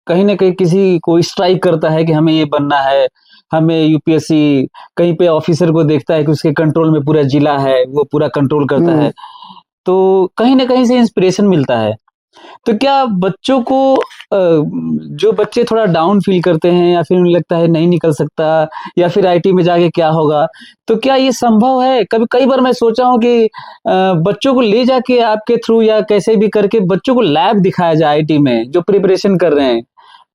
कहीं ना कहीं किसी को स्ट्राइक करता है कि हमें ये बनना है, हमें UPSC, कहीं पे ऑफिसर को देखता है कि उसके कंट्रोल में पूरा जिला है, वो पूरा कंट्रोल करता है, तो कहीं ना कहीं से इंस्पिरेशन मिलता है। तो क्या बच्चों को, जो बच्चे थोड़ा डाउन फील करते हैं, या फिर उन्हें लगता है नहीं निकल सकता, या फिर IT में जाके क्या होगा, तो क्या ये संभव है? कई बार मैं सोचा हूँ कि बच्चों को ले जाके आपके थ्रू या कैसे भी करके बच्चों को लैब दिखाया जाए IT में, जो प्रिपरेशन कर रहे हैं।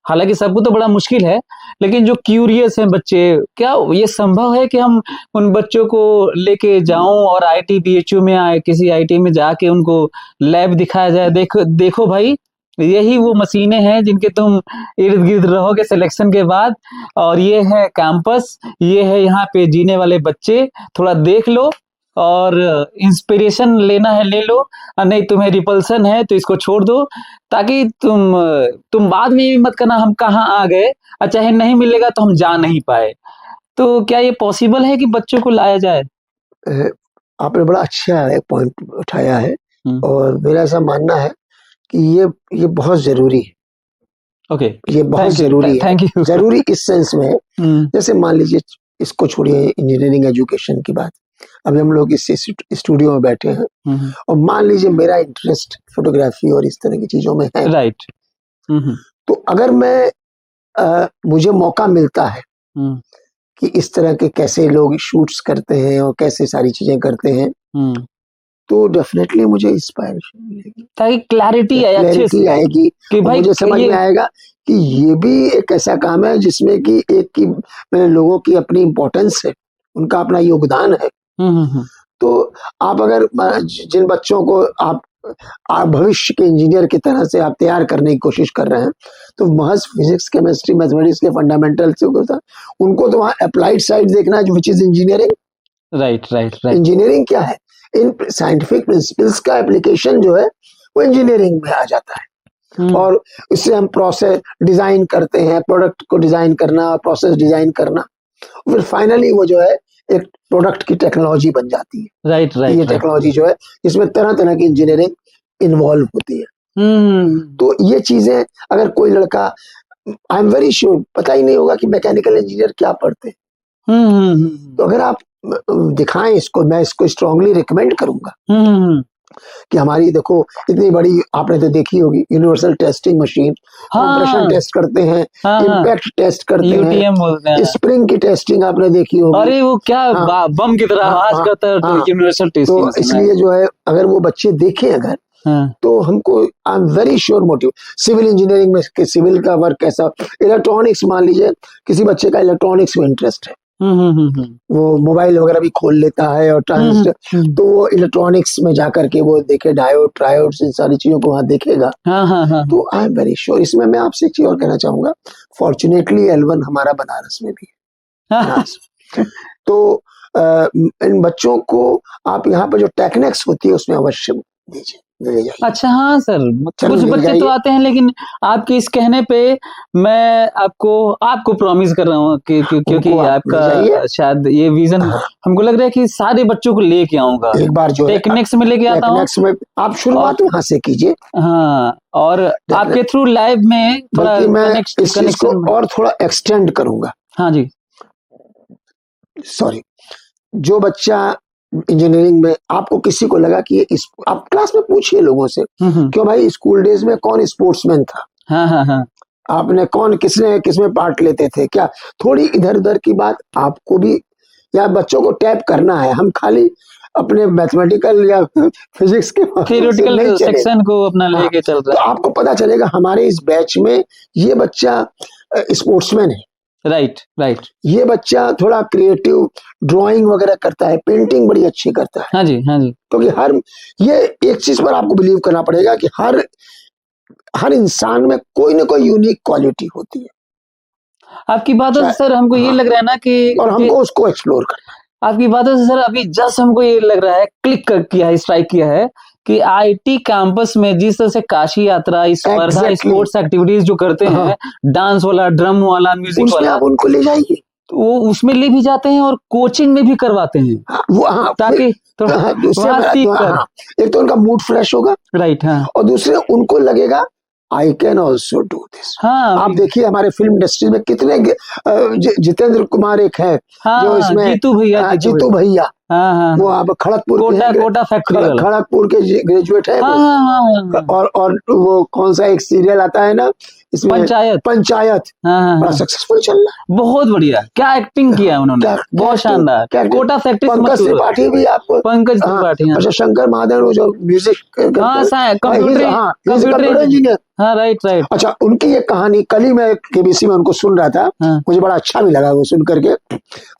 हालांकि सबको तो बड़ा मुश्किल है, लेकिन जो क्यूरियस हैं बच्चे, क्या ये संभव है कि हम उन बच्चों को लेके जाऊं और ITBHU में किसी IT में जाके उनको लैब दिखाया जाए, देखो भाई, यही वो मशीनें हैं जिनके तुम इर्द गिर्द रहोगे सिलेक्शन के बाद। और ये है कैंपस, ये है यहाँ पे जीने वाले बच्चे, थोड़ा देख लो और इंस्पिरेशन लेना है ले लो, और नहीं तुम्हें रिपल्सन है तो इसको छोड़ दो, ताकि तुम बाद में ये मत करना हम कहाँ आ गए, और चाहे नहीं मिलेगा तो हम जा नहीं पाए। तो क्या ये पॉसिबल है कि बच्चों को लाया जाए? आपने बड़ा अच्छा एक पॉइंट उठाया है, और मेरा ऐसा मानना है कि ये बहुत जरूरी है। ओके, ये बहुत जरूरी है। Thank you. जरूरी इस सेंस में है, जैसे मान लीजिए, इसको छोड़िए इंजीनियरिंग एजुकेशन की बात, अभी हम लोग इस स्टूडियो में बैठे हैं और मान लीजिए मेरा इंटरेस्ट फोटोग्राफी और इस तरह की चीजों में है, राइट। तो अगर मुझे मौका मिलता है कि इस तरह के कैसे लोग शूट्स करते हैं और कैसे सारी चीजें करते हैं, तो डेफिनेटली मुझे इंस्पायरेशन मिलेगी, ताकि क्लैरिटी आएगी कि भाई मुझे समझ में आएगा कि ये भी एक ऐसा काम है जिसमें कि लोगों की अपनी इम्पोर्टेंस है, उनका अपना योगदान है। तो आप अगर जिन बच्चों को आप भविष्य के इंजीनियर की तरह से आप तैयार करने की कोशिश कर रहे हैं, तो महज फिजिक्स केमिस्ट्री मैथमेटिक्स के फंडामेंटल से उनको तो वहाँ अप्लाइड साइड देखना है, which is engineering. Right. Engineering क्या है? इन साइंटिफिक प्रिंसिपल्स का एप्लीकेशन जो है वो इंजीनियरिंग में आ जाता है, और इससे हम प्रोसेस डिजाइन करते हैं, प्रोडक्ट को डिजाइन करना, प्रोसेस डिजाइन करना, फिर फाइनली वो जो है एक प्रोडक्ट की टेक्नोलॉजी बन जाती है। राइट। ये टेक्नोलॉजी जो है इसमें तरह तरह की इंजीनियरिंग इन्वॉल्व होती है। तो ये चीजें अगर कोई लड़का, आई एम वेरी श्योर, पता ही नहीं होगा कि मैकेनिकल इंजीनियर क्या पढ़ते हैं, तो अगर आप दिखाएं इसको, मैं इसको स्ट्रांगली रिकमेंड करूंगा कि हमारी देखो इतनी बड़ी, आपने तो देखी होगी universal testing machine, compression test करते हैं, इंपैक्ट टेस्ट करते हैं, स्प्रिंग की टेस्टिंग आपने देखी होगी। अरे वो क्या बम की तरह आवाज करता है यूनिवर्सल टेस्टिंग। तो इसलिए जो है अगर वो बच्चे देखें अगर, तो हमको I am very sure motive, civil engineering में सिविल का वर्क कैसा, इलेक्ट्रॉनिक्स मान लीजिए किसी बच्चे का इलेक्ट्रॉनिक्स में इंटरेस्ट है, वो मोबाइल वगैरह भी खोल लेता है और ट्रांजिस्टर, तो वो इलेक्ट्रॉनिक्स में जाकर के वो देखे डायोड ट्रायोड्स इन सारी चीजों को वहां देखेगा। तो आई एम वेरी श्योर। इसमें मैं आपसे एक चीज और कहना चाहूंगा, फॉर्चुनेटली L1 हमारा बनारस में भी है। तो इन बच्चों को आप यहाँ पर जो टेक्निक्स होती है उसमें अवश्य दीजिए। अच्छा, हाँ सर, कुछ बच्चे तो आते हैं, लेकिन आपके इस कहने पे मैं आपको प्रॉमिस कर रहा हूँ कि क्योंकि आपका शायद ये विजन हमको लग रहा है कि सारे बच्चों को लेके आऊंगा, एक बार जो टेक्निक्स में लेके आता हूँ। आप शुरुआत वहां से कीजिए, हाँ, और आपके थ्रू लाइव में थोड़ा कनेक्शन और थोड़ा एक्सटेंड करूंगा। हाँ जी, सॉरी, जो बच्चा इंजीनियरिंग में, आपको किसी को लगा कि आप क्लास में पूछिए लोगों से, क्यों भाई स्कूल डेज में कौन स्पोर्ट्समैन था, आपने किसमें पार्ट लेते थे, क्या थोड़ी इधर उधर की बात आपको भी, या बच्चों को टैप करना है, हम खाली अपने मैथमेटिकल या फिजिक्स के थ्योरेटिकल सेक्शन को अपना लेके चल रहा है। तो आपको पता चलेगा हमारे इस बैच में ये बच्चा स्पोर्ट्समैन है, राइट, ये बच्चा थोड़ा क्रिएटिव ड्राइंग वगैरह करता है, पेंटिंग बड़ी अच्छी करता है। हाँ जी, क्योंकि ये एक चीज पर आपको बिलीव करना पड़ेगा कि हर इंसान में कोई ना कोई यूनिक क्वालिटी होती है। आपकी बातों से सर हमको ये लग रहा है ना कि, और हमको उसको एक्सप्लोर करना है। आपकी बातों से सर अभी जस्ट हमको ये लग रहा है, स्ट्राइक किया है कि आईटी कैंपस में जिस तरह से काशी यात्रा, स्पर्धा, स्पोर्ट्स एक्टिविटीज जो करते हैं, डांस वाला, ड्रम वाला, म्यूजिक वाला, आप उनको ले जाइए, तो वो उसमें ले भी जाते हैं और कोचिंग में भी करवाते हैं, ताकि एक तो उनका मूड फ्रेश होगा, राइट, और दूसरे उनको लगेगा I can also do this. आप देखिए हमारे फिल्म इंडस्ट्री में कितने, जितेंद्र कुमार एक है, जो इसमें जीतू भैया, वो आप खड़गपुर के ग्रेजुएट है, और वो कौन सा एक सीरियल आता है ना इसमें, पंचायत बड़ा सक्सेसफुल चल रहा है, बहुत बढ़िया, क्या एक्टिंग किया उन्होंने, बहुत शानदार। कोटा फैक्ट्री, पंकज त्रिपाठी भी आपको, अच्छा शंकर महादेव वो जो म्यूजिक कंप्यूटर इंजीनियर, राइट। अच्छा, उनकी ये कहानी कल ही मैं केबीसी में उनको सुन रहा था, मुझे बड़ा अच्छा भी लगा वो सुन करके,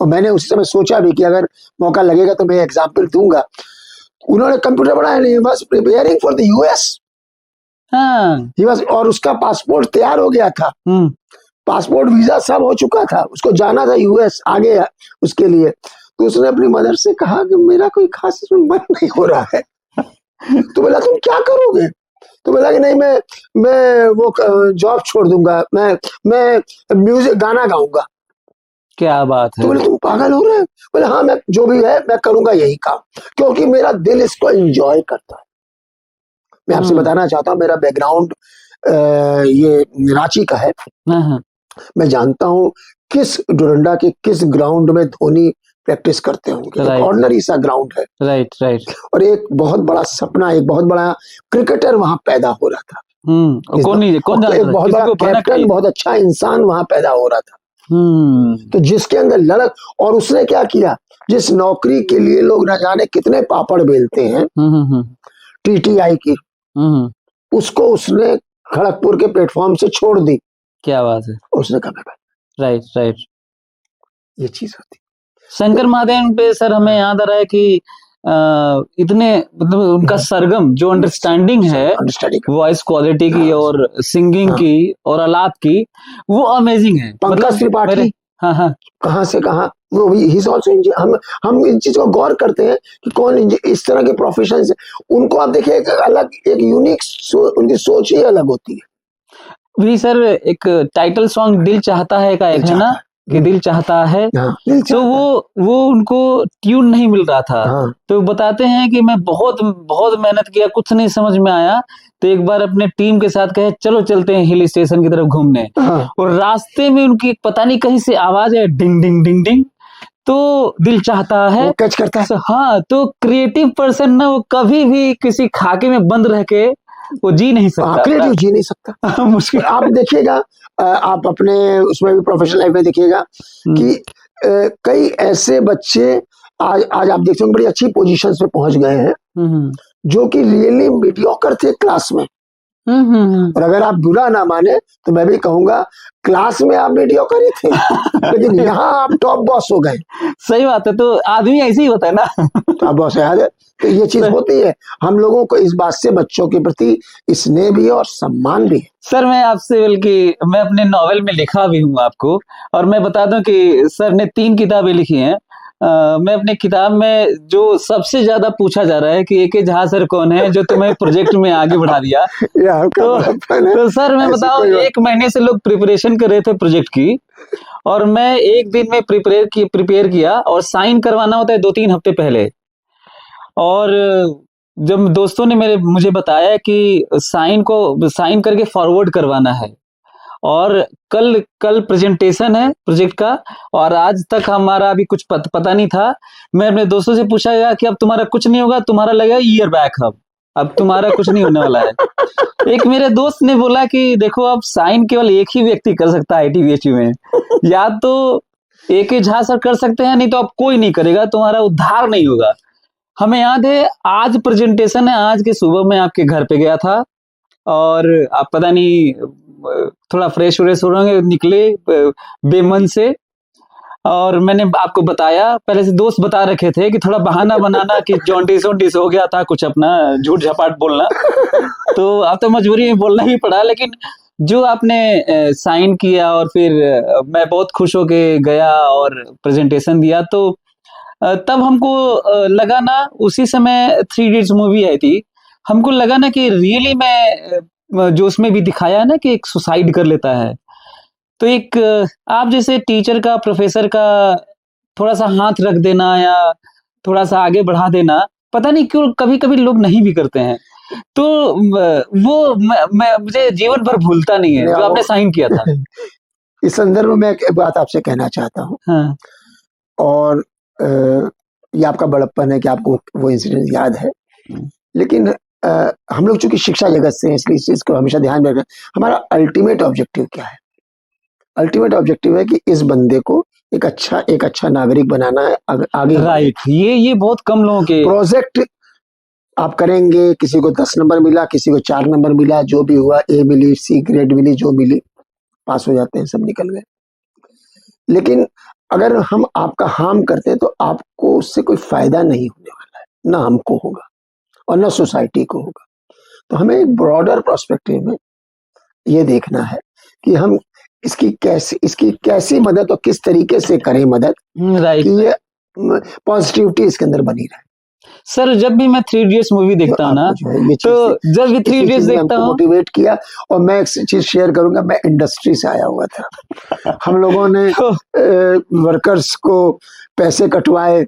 और मैंने उस समय सोचा भी कि अगर मौका लगेगा तो मैं एग्जाम्पल दूंगा। उन्होंने कंप्यूटर बनाया नहीं, बस प्रिपेयरिंग फॉर द यूएस, हाँ। ही वाज, और उसका पासपोर्ट तैयार हो गया था, पासपोर्ट वीजा सब हो चुका था, उसको जाना था यूएस आगे उसके लिए। तो उसने अपनी मदर से कहा कि मेरा कोई खास इसमें मन नहीं हो रहा है। तो बोला तुम क्या करोगे? तो बोला कि नहीं, मैं वो जॉब छोड़ दूंगा, मैं म्यूजिक गाना गाऊंगा। क्या बात तो है। बोले तुम पागल हो रहे हो? बोले हाँ, मैं जो भी है मैं करूंगा यही काम, क्योंकि मेरा दिल इसको एंजॉय करता है। मैं आपसे बताना चाहता हूँ, मेरा बैकग्राउंड ये रांची का है। हाँ। मैं जानता हूँ किस डोरंडा के किस ग्राउंड में धोनी प्रैक्टिस करते होंगे। एक ऑर्डिनरी सा ग्राउंड है, राइट। और एक बहुत बड़ा सपना, एक बहुत बड़ा क्रिकेटर वहां पैदा हो रहा था। कौन जानता एक बहुत बड़ा कैप्टन, बहुत अच्छा इंसान वहां पैदा हो रहा था। तो जिसके अंदर लड़क, और उसने क्या किया, जिस नौकरी के लिए लोग न जाने कितने पापड़ बेलते हैं, टीटीआई की, उसको उसने खड़गपुर के प्लेटफॉर्म से छोड़ दी। क्या बात है। उसने कहा राइट। ये चीज होती। शंकर महादेवन पे सर हमें याद आ रहा है कि इतने मतलब उनका सरगम जो अंडरस्टैंडिंग है वॉइस क्वालिटी की और सिंगिंग की और आलाप की, वो अमेजिंग है। पंकज त्रिपाठी, हाँ, कहाँ से कहाँ, वो भी ही आल्सो। हम इन चीजों को गौर करते हैं कि कौन इस तरह के प्रोफेशन से, उनको आप देखिए एक अलग, एक यूनिक उनकी सोच ही अलग होती है। भी सर एक टाइटल सॉन्ग दिल चाहता है का एक है ना, कि दिल चाहता है, तो वो उनको ट्यून नहीं मिल रहा था। तो बताते हैं कि मैं बहुत मेहनत किया, कुछ नहीं समझ में आया, तो एक बार अपने टीम के साथ कहे चलो चलते हैं हिल स्टेशन की तरफ घूमने। और रास्ते में उनकी पता नहीं कहीं से आवाज है, डिंग डिंग डिंग डिंग, तो दिल चाहता है, कैच करता है। हाँ, तो क्रिएटिव पर्सन ना, वो कभी भी किसी खाके में बंद रह के वो जी नहीं सकता, क्रिएटिव जी नहीं सकता। मुश्किल। आप देखिएगा, आप अपने उसमें भी प्रोफेशनल लाइफ में देखिएगा कि कई ऐसे बच्चे आज आप देखते हो बड़ी अच्छी पोजीशंस पे पहुंच गए हैं, जो कि रियली मीडियोकर थे क्लास में। और अगर आप बुरा ना माने तो मैं भी कहूंगा क्लास में आप मीडियोकर ही थे, लेकिन यहाँ आप टॉप बॉस हो गए। सही बात है, तो आदमी ऐसे ही होता है ना। टॉप बॉस है, तो ये चीज होती है। हम लोगों को इस बात से बच्चों के प्रति स्नेह भी है और सम्मान भी है। सर मैं आपसे बल्कि मैं अपने नॉवेल में लिखा भी हूँ आपको, और मैं बता दूं कि सर ने 3 किताबें लिखी हैं। मैं अपने किताब में जो सबसे ज्यादा पूछा जा रहा है कि एके झा सर कौन है जो तुम्हें प्रोजेक्ट में आगे बढ़ा दिया। तो सर मैं बताऊं, 1 महीने से लोग प्रिपरेशन कर रहे थे प्रोजेक्ट की, और मैं 1 दिन में प्रिपेयर किया, और साइन करवाना होता है 2-3 हफ्ते पहले। और जब दोस्तों ने मुझे बताया कि साइन करके फॉरवर्ड करवाना है, और कल प्रेजेंटेशन है प्रोजेक्ट का, और आज तक हमारा अभी कुछ पता नहीं था। मैं अपने दोस्तों से पूछा गया कि अब तुम्हारा कुछ नहीं होगा, तुम्हारा लगेगा ईयर बैक, अब तुम्हारा कुछ नहीं होने वाला है। एक मेरे दोस्त ने बोला कि देखो अब साइन केवल एक ही व्यक्ति कर सकता है ITBHU में, या तो एके झा सर कर सकते हैं, नहीं तो अब कोई नहीं करेगा, तुम्हारा उद्धार नहीं होगा। हमें याद है आज प्रेजेंटेशन है, आज के सुबह मैं आपके घर पे गया था, और आप पता नहीं थोड़ा फ्रेश व्रेश हो रहे निकले बेमन से, और मैंने आपको बताया, पहले से दोस्त बता रखे थे कि थोड़ा बहाना बनाना कि जॉन्डिस हो गया था, कुछ अपना झूठ झपाट बोलना। तो अब तो मजबूरी में बोलना ही पड़ा, लेकिन जो आपने साइन किया और फिर मैं बहुत खुश होके गया और प्रेजेंटेशन दिया, तो तब हमको लगा ना, उसी समय 3 इडियट्स मूवी आई थी, हमको लगा ना कि रियली मैं जो उसमें भी दिखाया है ना कि एक सुसाइड कर लेता है, तो एक आप जैसे टीचर का, प्रोफेसर का थोड़ा सा हाथ रख देना या थोड़ा सा आगे बढ़ा देना, पता नहीं क्यों कभी कभी लोग नहीं भी करते हैं। तो वो मुझे जीवन भर भूलता नहीं है जो आपने साइन किया था। इस संदर्भ में एक बात आपसे कहना चाहता हूँ। हाँ। और ये आपका बड़प्पन है कि आपको वो इंसिडेंट याद है, लेकिन हम लोग चूंकि शिक्षा जगत से हैं, इसलिए इस चीज को हमेशा ध्यान में रखना। हमारा अल्टीमेट ऑब्जेक्टिव क्या है? अल्टीमेट ऑब्जेक्टिव है कि इस बंदे को एक अच्छा नागरिक बनाना है, आगे। राइट, ये बहुत कम लोगों के प्रोजेक्ट आप करेंगे, किसी को 10 नंबर मिला, किसी को 4 नंबर मिला, जो भी हुआ, A मिली, C ग्रेड मिली, जो मिली, पास हो जाते हैं, सब निकल गए। लेकिन अगर हम आपका हार्म करते हैं तो आपको उससे कोई फायदा नहीं होने वाला है, ना हमको होगा और ना सोसाइटी को होगा। तो हमें एक ब्रॉडर पर्सपेक्टिव में ये देखना है कि हम इसकी कैसी मदद और किस तरीके से करें मदद, राइट कि ये पॉजिटिविटी इसके अंदर बनी रहे। सर। जब भी मैं 3 इडियट्स मूवी देखता हूँ ना, आपको जो है ये तो चीज जब भी 3 इडियट्स देखता हूँ, मोटिवेट किया। और मैं एक चीज शेयर करूंगा, मैं इंडस्ट्री से आया हुआ था। हम लोगों ने वर्कर्स को पैसे कटवाए,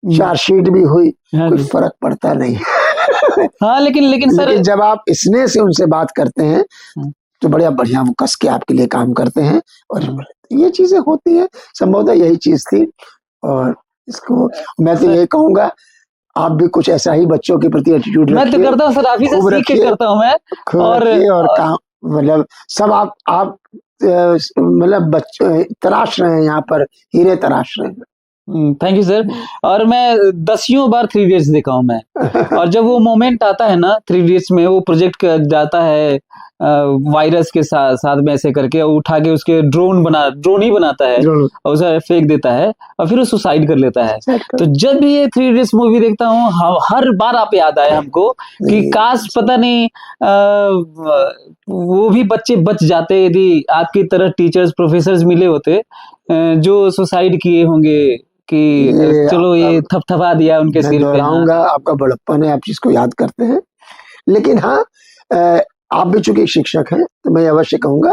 चार्जशीट भी हुई, कोई फर्क पड़ता नहीं। हाँ, लेकिन सर, लेकिन जब आप स्नेह से उनसे बात करते हैं तो बढ़िया बढ़िया वो कस के आपके लिए काम करते हैं, और ये चीजें होती हैं। संभवतः यही चीज थी। और इसको मैं तो ये कहूंगा, आप भी कुछ ऐसा ही बच्चों के प्रति एटीट्यूड मैं तो करता हूँ सर, आप ही से सीख के करता हूँ मैं। और काम मतलब सब आप मतलब बच्चे तराश रहे हैं, यहाँ पर हीरे तराश रहे हैं। Thank you sir. और मैं 10 बार 3 इडियट्स देखा हूँ मैं। और जब वो मोमेंट आता है ना 3 इडियट्स में, वो प्रोजेक्ट जाता है वायरस के साथ में ऐसे करके, उठा के उसके ड्रोन ही बनाता है और उसे फेंक देता है, और फिर वो सुसाइड कर लेता है। तो जब भी ये 3 इडियट्स मूवी देखता हूँ, हर बार आप याद आए हमको कि काश पता नहीं वो भी बच्चे बच जाते यदि आपकी तरह टीचर्स प्रोफेसर्स मिले होते जो सुसाइड किए होंगे, कि चलो ये थपथपा दिया उनके सिर पे। दोहराऊंगा, आपका बड़प्पन है, आप जिसको याद करते हैं। लेकिन हाँ, आप भी चूंकि शिक्षक हैं तो मैं अवश्य कहूंगा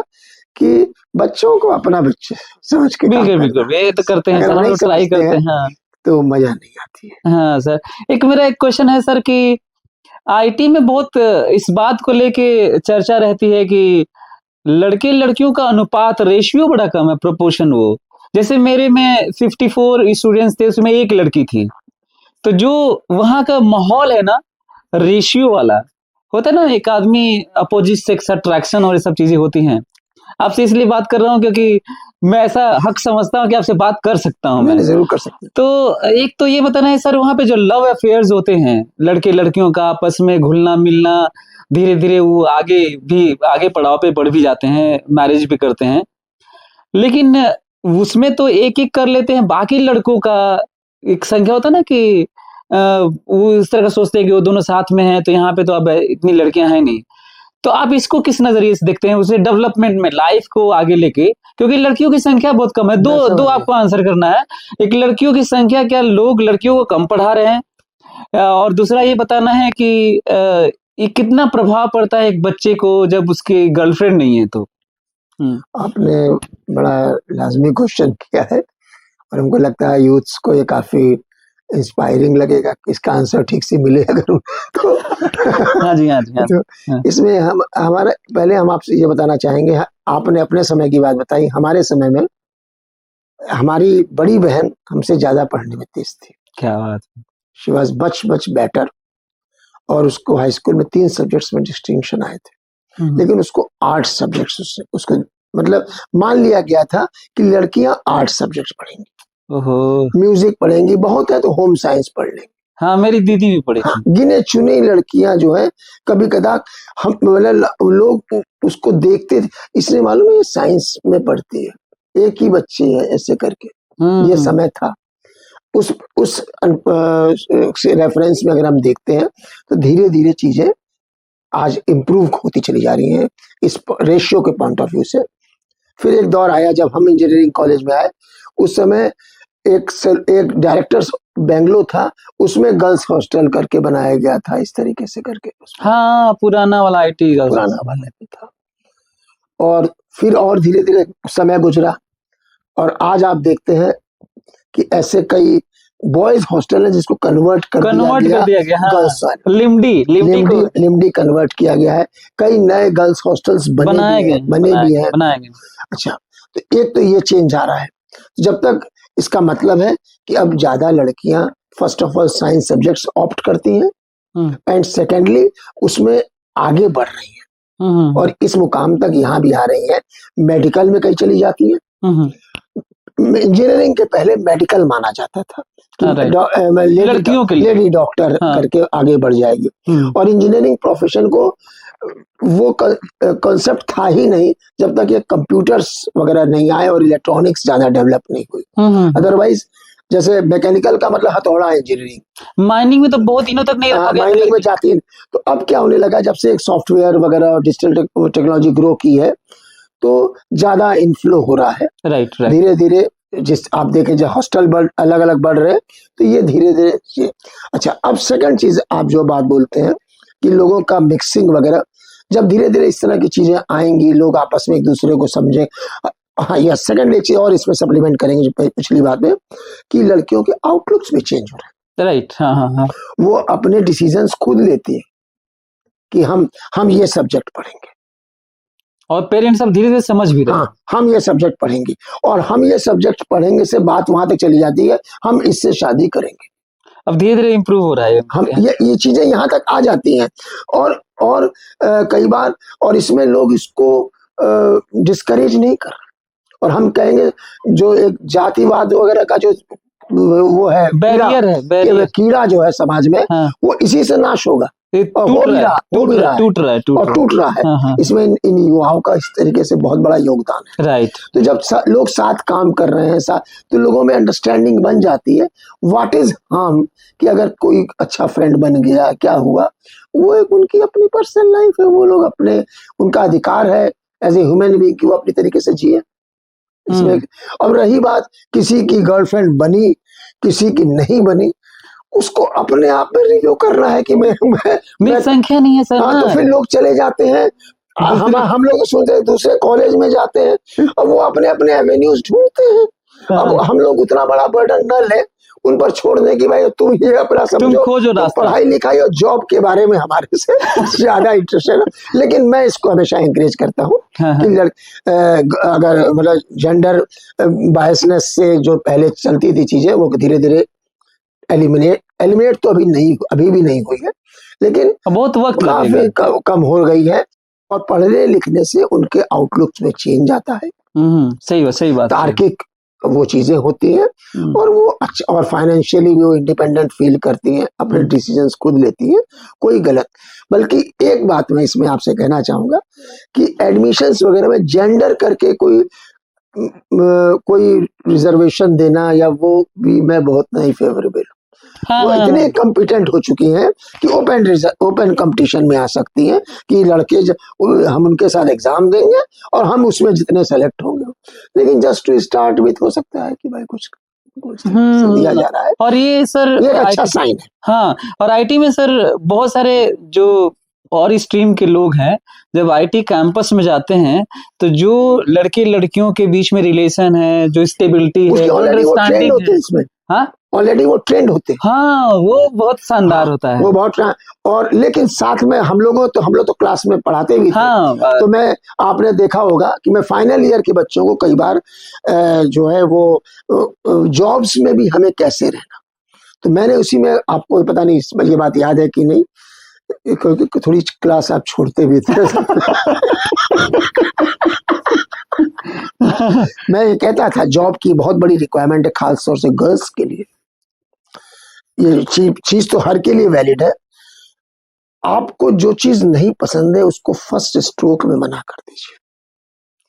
कि बच्चों को अपना बच्चे समझ के बिल्कुल ये तो करते हैं सर, हम ट्राई करते हैं। हाँ, तो मजा नहीं आती है। हाँ सर, मेरा एक क्वेश्चन है सर कि आईटी में बहुत इस बात को लेके चर्चा रहती है कि लड़के लड़कियों का अनुपात, रेशियो बड़ा कम है, प्रोपोर्शन। वो जैसे मेरे में 54 स्टूडेंट्स थे, उसमें एक लड़की थी। तो जो वहां का माहौल है ना, रेशियो वाला होता है ना, एक आदमी अपोजिट सेक्स अट्रैक्शन और ये सब चीजें होती हैं। आपसे इसलिए बात कर रहा हूँ क्योंकि मैं ऐसा हक समझता हूँ कि आपसे बात कर सकता हूँ। मैं जरूर कर सकता हूँ। तो एक तो ये बताना है सर, वहां पे जो लव अफेयर्स होते हैं लड़के लड़कियों का आपस में घुलना मिलना, धीरे धीरे वो आगे पड़ाव पे बढ़ भी जाते हैं, मैरिज भी करते हैं। लेकिन उसमें तो एक एक कर लेते हैं, बाकी लड़कों का एक संख्या होता है ना कि वो इस तरह का सोचते हैं कि वो दोनों साथ में हैं, तो यहाँ पे तो अब इतनी लड़कियां हैं नहीं। तो आप इसको किस नजरिए से देखते हैं, उसे डेवलपमेंट में, लाइफ को आगे लेके? क्योंकि लड़कियों की संख्या बहुत कम है। दो आपको आंसर करना है। एक, लड़कियों की संख्या, क्या लोग लड़कियों को कम पढ़ा रहे हैं? और दूसरा ये बताना है कि ये कितना प्रभाव पड़ता है एक बच्चे को जब उसकी गर्लफ्रेंड नहीं है तो? आपने बड़ा लाजमी क्वेश्चन किया है, और हमको लगता है यूथ्स को ये काफी इंस्पायरिंग लगेगा। इसका आंसर ठीक से मिले अगर तो हाँ जी, हाँ जी, हाँ। तो इसमें पहले हम आपसे ये बताना चाहेंगे, आपने अपने समय की बात बताई। हमारे समय में हमारी बड़ी बहन हमसे ज्यादा पढ़ने में तेज थी। क्या बात है। शी वॉज मच बेटर, और उसको हाई स्कूल में 3 सब्जेक्ट्स में डिस्टिंक्शन आए थे। लेकिन उसको 8 सब्जेक्ट्स उसको मतलब मान लिया गया था कि लड़कियां 8 सब्जेक्ट्स पढ़ेंगी। म्यूजिक पढ़ेंगी, बहुत है तो होम साइंस पढ़ लेंगी। हाँ, मेरी दीदी भी पढ़ी। हाँ, गिने चुने लड़कियां जो है, कभी कदार हम लोग उसको देखते थे, इसलिए मालूम है ये साइंस में पढ़ती है, एक ही बच्ची है, ऐसे करके ये समय था। उस रेफरेंस में अगर हम देखते हैं तो धीरे धीरे चीजें आज इम्प्रूव होती चली जा रही हैं इस रेशियो के पॉइंट ऑफ व्यू से। फिर एक दौर आया जब हम इंजीनियरिंग कॉलेज में आए, उस समय एक डायरेक्टर्स बेंगलो था, उसमें गर्ल्स हॉस्टल करके बनाया गया था, इस तरीके से करके। हाँ, पुराना वाला आईटी पुराना वाला था। और फिर और धीरे धीरे समय गुजरा, और आज आप देखते हैं कि ऐसे कई बॉयज हॉस्टल है जिसको कन्वर्ट कर दिया गया। हाँ, गर्ल्स लिम्डी कन्वर्ट किया गया है। कई नए गर्ल्स हॉस्टल्स बने भी हैं। अच्छा, तो एक तो ये चेंज आ रहा है। जब तक इसका मतलब है कि अब ज्यादा लड़कियां first of all science subjects opt करती हैं, एंड सेकेंडली उसमें आगे बढ़ रही हैं, और इस मुकाम तक यहाँ भी आ रही हैं। मेडिकल में कई चली जाती हैं। इंजीनियरिंग के पहले मेडिकल माना जाता था कि लड़कियों के लिए लेडी डॉक्टर करके आगे बढ़ जाएगी, और इंजीनियरिंग प्रोफेशन को वो कॉन्सेप्ट था ही नहीं जब तक ये कंप्यूटर्स वगैरह नहीं आए और इलेक्ट्रॉनिक्स ज्यादा डेवलप नहीं हुई। अदरवाइज जैसे मैकेनिकल का मतलब हथौड़ा इंजीनियरिंग, माइनिंग में तो बहुत दिनों तक नहीं रखा गया था माइनिंग में जाती है। तो अब क्या होने लगा, जब से एक सॉफ्टवेयर वगैरह और डिजिटल टेक्नोलॉजी ग्रो की है, तो ज्यादा इनफ्लो हो रहा है। राइट धीरे धीरे जिस आप देखें जो हॉस्टल अलग अलग बढ़ रहे हैं, तो ये धीरे धीरे। अच्छा, अब सेकंड चीज आप जो बात बोलते हैं कि लोगों का मिक्सिंग वगैरह, जब धीरे धीरे इस तरह की चीजें आएंगी, लोग आपस में एक दूसरे को समझें। हाँ, यह सेकंड एक चीज और इसमें सप्लीमेंट करेंगे जो पिछली बात में, कि लड़कियों के आउटलुक्स भी चेंज हो रहे हैं। राइट, हाँ हाँ हाँ, वो अपने डिसीजंस खुद लेती है कि हम ये सब्जेक्ट पढ़ेंगे, और पेरेंट्स अब धीरे धीरे समझ भी रहे हैं। हाँ हम ये सब्जेक्ट पढ़ेंगे, और हम ये सब्जेक्ट पढ़ेंगे से बात वहां तक चली जाती है, हम इससे शादी करेंगे। अब धीरे धीरे इम्प्रूव हो रहा है हम ये चीजें यहाँ तक आ जाती हैं। और कई बार, और इसमें लोग इसको डिस्करेज नहीं कर रहे, और हम कहेंगे जो एक जातिवाद वगैरह का जो वो है बैरियर है, बैरियर कीड़ा जो है समाज में, हाँ, वो इसी से नाश होगा। और टूट रहा है। हाँ, हाँ। इसमें इन युवाओं का इस तरीके से बहुत बड़ा योगदान है। राइट। तो जब लोग साथ काम कर रहे हैं, तो लोगों में अंडरस्टैंडिंग बन जाती है। व्हाट इज हार्म कि अगर कोई अच्छा फ्रेंड बन गया, क्या हुआ, वो एक उनकी अपनी पर्सनल लाइफ है, वो लोग अपने, उनका अधिकार है एज ए ह्यूमन बीइंग कि वो अपनी तरीके से जिए इसमें। अब रही बात किसी की गर्लफ्रेंड बनी, किसी की नहीं बनी, उसको अपने आप में रिव्यू करना है कि मैं संख्या नहीं है सर। हाँ, तो फिर लोग चले जाते हैं, हम लोग सुनते हैं, दूसरे कॉलेज में जाते हैं, और वो अपने अपने एवेन्यूज ढूंढते हैं। अब हम लोग उतना बड़ा बर्डन न ले उन पर छोड़ने की, भाई तुम ये अपना समझो, तुम पढ़ाई लिखाई और जॉब के बारे में हमारे से ज्यादा इंटरेस्टेड है। लेकिन मैं इसको हमेशा इंकरेज करता हूँ कि अगर मतलब जेंडर बायसनेस से जो पहले चलती थी चीजें, वो धीरे धीरे एलिमिनेट तो अभी भी नहीं हुई है, लेकिन बहुत वक्त काफी कम हो गई है। और पढ़ने लिखने से उनके आउटलुक्स में चेंज आता है। सही बात, तार्किक वो चीजें होती हैं, और वो अच्छा, और फाइनेंशियली भी वो इंडिपेंडेंट फील करती हैं, अपने डिसीजंस खुद लेती हैं, कोई गलत। बल्कि एक बात मैं इसमें आपसे कहना चाहूंगा कि एडमिशंस वगैरह में जेंडर करके कोई रिजर्वेशन देना, या वो भी मैं बहुत नहीं फेवरेबल। वो इतने कॉम्पिटेंट हो चुकी हैं कि ओपन कंपटीशन में आ सकती हैं, कि लड़के हम उनके साथ एग्जाम देंगे और हम उसमें जितने सेलेक्ट होंगे। लेकिन जस्ट टू स्टार्ट विथ हो सकता है कि भाई कुछ दिया जा रहा है, और ये सर ये अच्छा साइन है। हाँ, और आईटी में सर बहुत सारे जो और स्ट्रीम के लोग हैं, जब आईटी कैंपस में जाते हैं, तो जो लड़के लड़कियों के बीच में रिलेशन है, जो स्टेबिलिटी है, अंडरस्टैंडिंग होती है इसमें, हाँ ऑलरेडी वो ट्रेंड होते हैं, हाँ वो बहुत शानदार होता है, वो बहुत। और लेकिन साथ में हम लोग तो क्लास में पढ़ाते भी थे। हाँ, तो आपने देखा होगा कि मैं फाइनल ईयर के बच्चों को कई बार जो है वो जॉब्स में भी हमें कैसे रहना, तो मैंने उसी में, आपको पता नहीं ये बात याद है कि नहीं, क्योंकि थोड़ी क्लास आप छोड़ते भी थे मैं ये कहता था जॉब की बहुत बड़ी रिक्वायरमेंट है, खास तौर से गर्ल्स के लिए। ये चीज तो हर के लिए वैलिड है। आपको जो चीज नहीं पसंद है उसको फर्स्ट स्ट्रोक में मना कर दीजिए।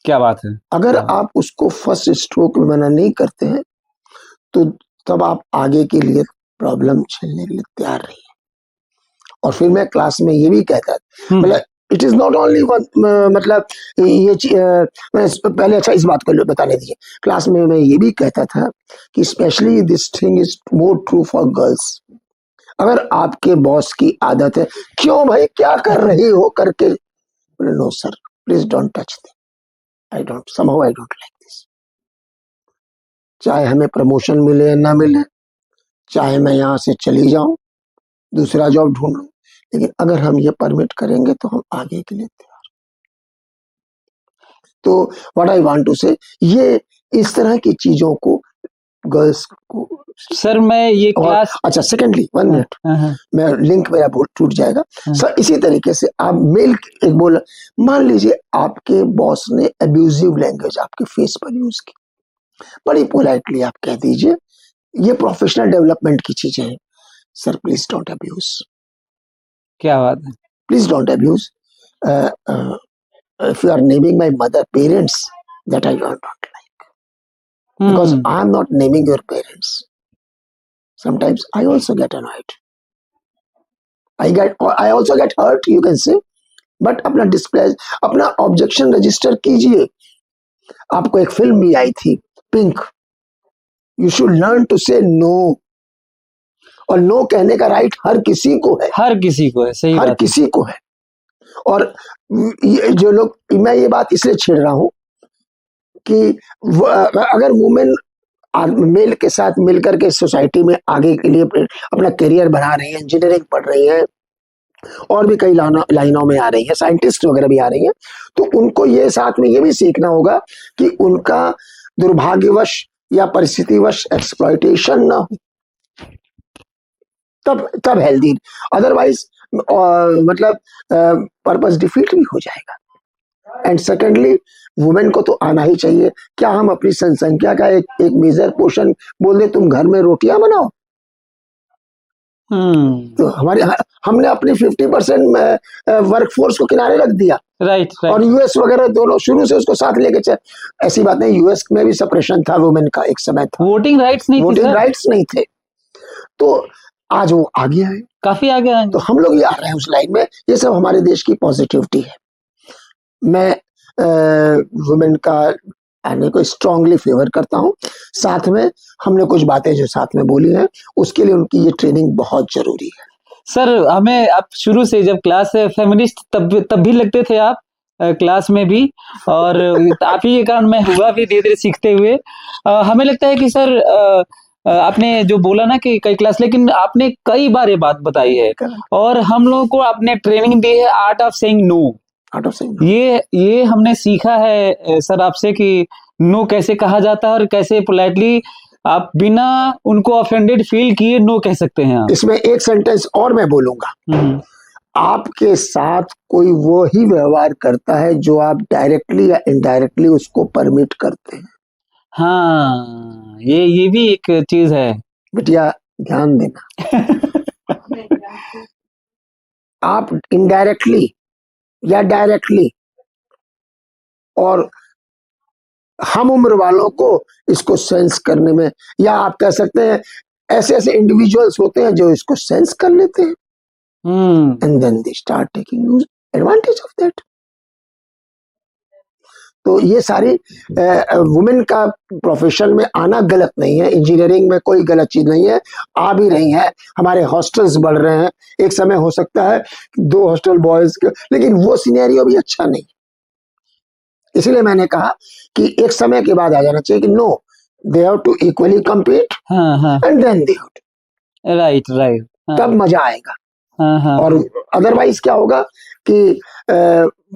क्या बात है। अगर आप उसको फर्स्ट स्ट्रोक में मना नहीं करते हैं, तो तब आप आगे के लिए प्रॉब्लम झेलने के लिए तैयार रहिए। और फिर मैं क्लास में ये भी कहता था, मतलब इट इज नॉट ओनली मतलब ये मैं पहले, अच्छा इस बात को बताने दीजिए, क्लास में मैं ये भी कहता था कि specially this thing is more true for girls. अगर आपके बॉस की आदत है, क्यों भाई क्या कर रही हो करके, no sir please don't touch this, I don't like this. चाहे हमें प्रमोशन मिले या ना मिले, चाहे मैं यहाँ से चली जाऊं, दूसरा जॉब ढूंढ लूं, लेकिन अगर हम ये परमिट करेंगे तो हम आगे के लिए तैयार। तो व्हाट आई वांट टू से, ये इस तरह की चीजों को गर्ल्स को। सर मैं ये क्लास, अच्छा सेकेंडली 1 मिनट, मैं लिंक मेरा टूट जाएगा सर। इसी तरीके से आप मेल एक बोल, मान लीजिए आपके बॉस ने अब्यूजिव लैंग्वेज आपके फेस पर यूज की, बड़ी पोलाइटली आप कह दीजिए, ये प्रोफेशनल डेवलपमेंट की चीजें हैं, सर प्लीज डोंट अब्यूज। क्या बात है, please don't abuse. if you are naming my mother parents, that I don't like, because I am not naming your parents, Sometimes I also get annoyed. I also get hurt, you can say. But अपना display, अपना objection register कीजिए. आपको एक film भी आई थी Pink. You should learn to say no. और no कहने का राइट हर किसी को है. हर किसी को है, सही हर बात है। किसी को है. और ये जो लोग, मैं ये बात इसलिए छेड़ रहा हूं कि अगर वुमेन मेल के साथ मिलकर के सोसाइटी में आगे के लिए अपना करियर बना रही है, इंजीनियरिंग पढ़ रही है, और भी कई लाइनों में आ रही है, साइंटिस्ट वगैरह भी आ रही है, तो उनको ये साथ में ये भी सीखना होगा कि उनका दुर्भाग्यवश या परिस्थितिवश एक्सप्लॉइटेशन ना हो, तब हेल्दी. अदरवाइज मतलब पर्पस डिफीट भी हो जाएगा. एंड सेकेंडली, वुमेन को तो आना ही चाहिए. क्या हम अपनी जनसंख्या का एक मेजर पोर्शन बोल दे तुम घर में रोटियां बनाओ? तो हमने अपनी 50% वर्कफोर्स को किनारे रख दिया. राइट. और यूएस वगैरह दोनों शुरू से उसको साथ लेके चल. ऐसी बात नहीं, यूएस में भी सप्रेशन था वुमेन का, एक समय था. वोटिंग राइट्स नहीं थे. तो आज वो आ गया है, काफी आ गया है. तो हम लोग ये आ रहे हैं उस लाइन में. ये सब हमारे देश की पॉजिटिविटी है. मैं वुमेन का आने को स्ट्रांगली फेवर करता हूं. साथ में हमने कुछ बातें जो साथ में बोली हैं, उसके लिए उनकी ये ट्रेनिंग बहुत जरूरी है. सर, हमें आप शुरू से जब क्लास फेमिनिस्ट तब भी लगते थे आप, क्लास में भी, और आप ही के कारण मैं हुआ भी धीरे धीरे सीखते हुए. हमें लगता है कि सर आपने जो बोला ना कि कई क्लास, लेकिन आपने कई बार ये बात बताई है और हम लोगों को आपने ट्रेनिंग दी है आर्ट ऑफ सेइंग नो. ये हमने सीखा है सर आपसे कि नो कैसे कहा जाता है और कैसे पोलाइटली आप बिना उनको ऑफेंडेड फील किए नो कह सकते हैं. इसमें एक सेंटेंस और मैं बोलूंगा. आपके साथ कोई वो ही व्यवहार करता है जो आप डायरेक्टली या इनडायरेक्टली उसको परमिट करते हैं. हाँ, ये भी एक चीज है. बिटिया ध्यान देना. आप इनडायरेक्टली या डायरेक्टली, और हम उम्र वालों को इसको सेंस करने में, या आप कह सकते हैं ऐसे ऐसे इंडिविजुअल्स होते हैं जो इसको सेंस कर लेते हैं, and then they start taking advantage of that. तो ये सारी वुमेन का प्रोफेशन में आना गलत नहीं है. इंजीनियरिंग में कोई गलत चीज नहीं है. आ भी रही है. हमारे हॉस्टल्स बढ़ रहे हैं. एक समय हो सकता है 2 हॉस्टल बॉयज के, लेकिन वो सिनेरियो भी अच्छा नहीं. इसलिए मैंने कहा कि एक समय के बाद आ जाना चाहिए कि no, they have to equally compete and then they have. Right. तब मजा आएगा. और अदरवाइज क्या होगा कि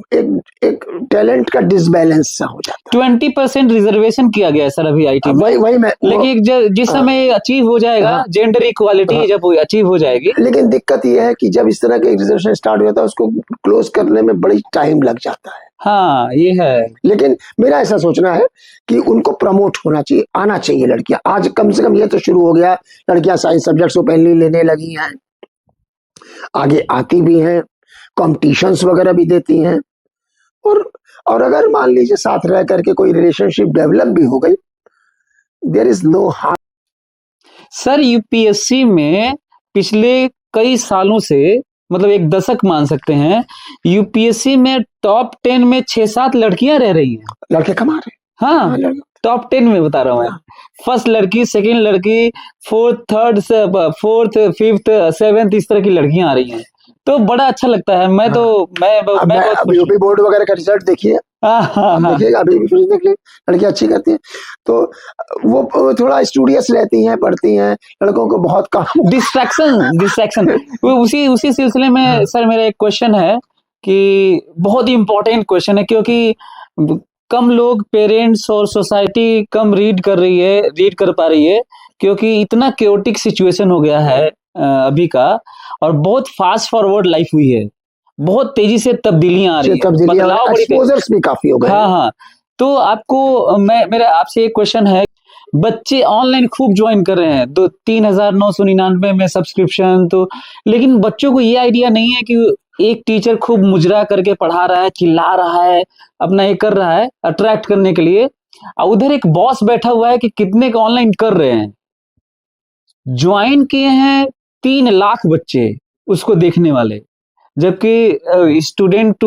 एक टैलेंट का डिसबैलेंस सा हो जाता है. 20% रिजर्वेशन किया गया है सर अभी आईटी में. वही मैं, लेकिन जिस समय अचीव हो जाएगा जेंडर इक्वालिटी, जब अचीव हो जाएगी. लेकिन दिक्कत ये है कि जब इस तरह के रिजर्वेशन स्टार्ट हो जाता है, उसको क्लोज करने में बड़ी टाइम लग जाता है. हाँ, ये है. लेकिन मेरा ऐसा सोचना है कि उनको प्रमोट होना चाहिए, आना चाहिए लड़कियां. आज कम से कम ये तो शुरू हो गया, लड़कियां साइंस सब्जेक्ट्स ओपनली लेने लगी हैं, आगे आती भी हैं, कॉम्पिटिशन्स वगैरह भी देती हैं. और अगर मान लीजिए साथ रह करके कोई रिलेशनशिप डेवलप भी हो गई, there is no harm. Sir, UPSC में पिछले कई सालों से, मतलब एक दशक मान सकते हैं, यूपीएससी में टॉप 10 में 6-7 लड़कियां रह रही हैं. लड़के कमा रहे. हाँ, टॉप 10 में बता रहा हूँ मैं. फर्स्ट लड़की, सेकंड लड़की, फोर्थ, फिफ्थ, सेवेंथ, इस तरह की लड़कियां आ रही हैं. तो बड़ा अच्छा लगता है. मैं बहुत यूपी बोर्ड वगैरह का रिजल्ट देखिए. देखिएगा, अभी भी देखिए, लड़कियां अच्छी करती हैं. तो वो थोड़ा स्टूडियस रहती हैं, पढ़ती हैं. लड़कों को बहुत कम डिस्ट्रैक्शन. उसी सिलसिले में सर मेरा एक क्वेश्चन है कि बहुत ही इंपॉर्टेंट क्वेश्चन है, क्योंकि कम लोग, पेरेंट्स और सोसाइटी कम रीड कर पा रही है, क्योंकि इतना क्योटिक सिचुएशन हो गया है अभी का, और बहुत फास्ट फॉरवर्ड लाइफ हुई है. बहुत तेजी से तब्दीलियां आ रही है, बदलाव एक्सपोजर्स भी काफी हो गए. हाँ. तो आपको मेरा आपसे एक क्वेश्चन है. बच्चे ऑनलाइन खूब ज्वाइन कर रहे हैं, 3,999 में सब्सक्रिप्शन. तो लेकिन बच्चों को ये आइडिया नहीं है कि एक टीचर खूब मुजरा करके पढ़ा रहा है, चिल्ला रहा है, अपना ये कर रहा है अट्रैक्ट करने के लिए, और उधर एक बॉस बैठा हुआ है कि कितने का ऑनलाइन कर रहे हैं. ज्वाइन किए हैं 3 लाख बच्चे उसको देखने वाले, जबकि स्टूडेंट्स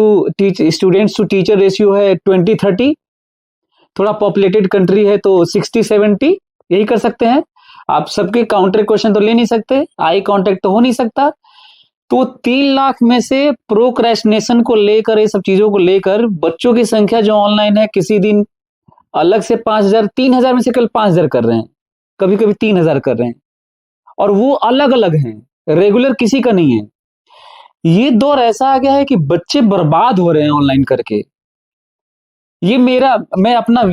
टू टीचर रेशियो है 20-30। थोड़ा पॉपुलेटेड कंट्री है तो 60-70 यही कर सकते हैं। आप सबके काउंटर क्वेश्चन तो ले नहीं सकते, आई कांटेक्ट तो हो नहीं सकता। तो 3 लाख में से प्रोक्रेस्टिनेशन को लेकर, ये सब चीजों को लेकर बच्चों की संख्या जो ऑनलाइन है, किसी दिन अलग से 5,000, 3,000 में से कल 5,000 कर रहे हैं, कभी कभी 3,000 कर रहे हैं, और वो अलग अलग हैं, रेगुलर किसी का नहीं है। ये दौर ऐसा आ गया है कि बच्चे बर्बाद हो रहे हैं ऑनलाइन करके। मैं अपना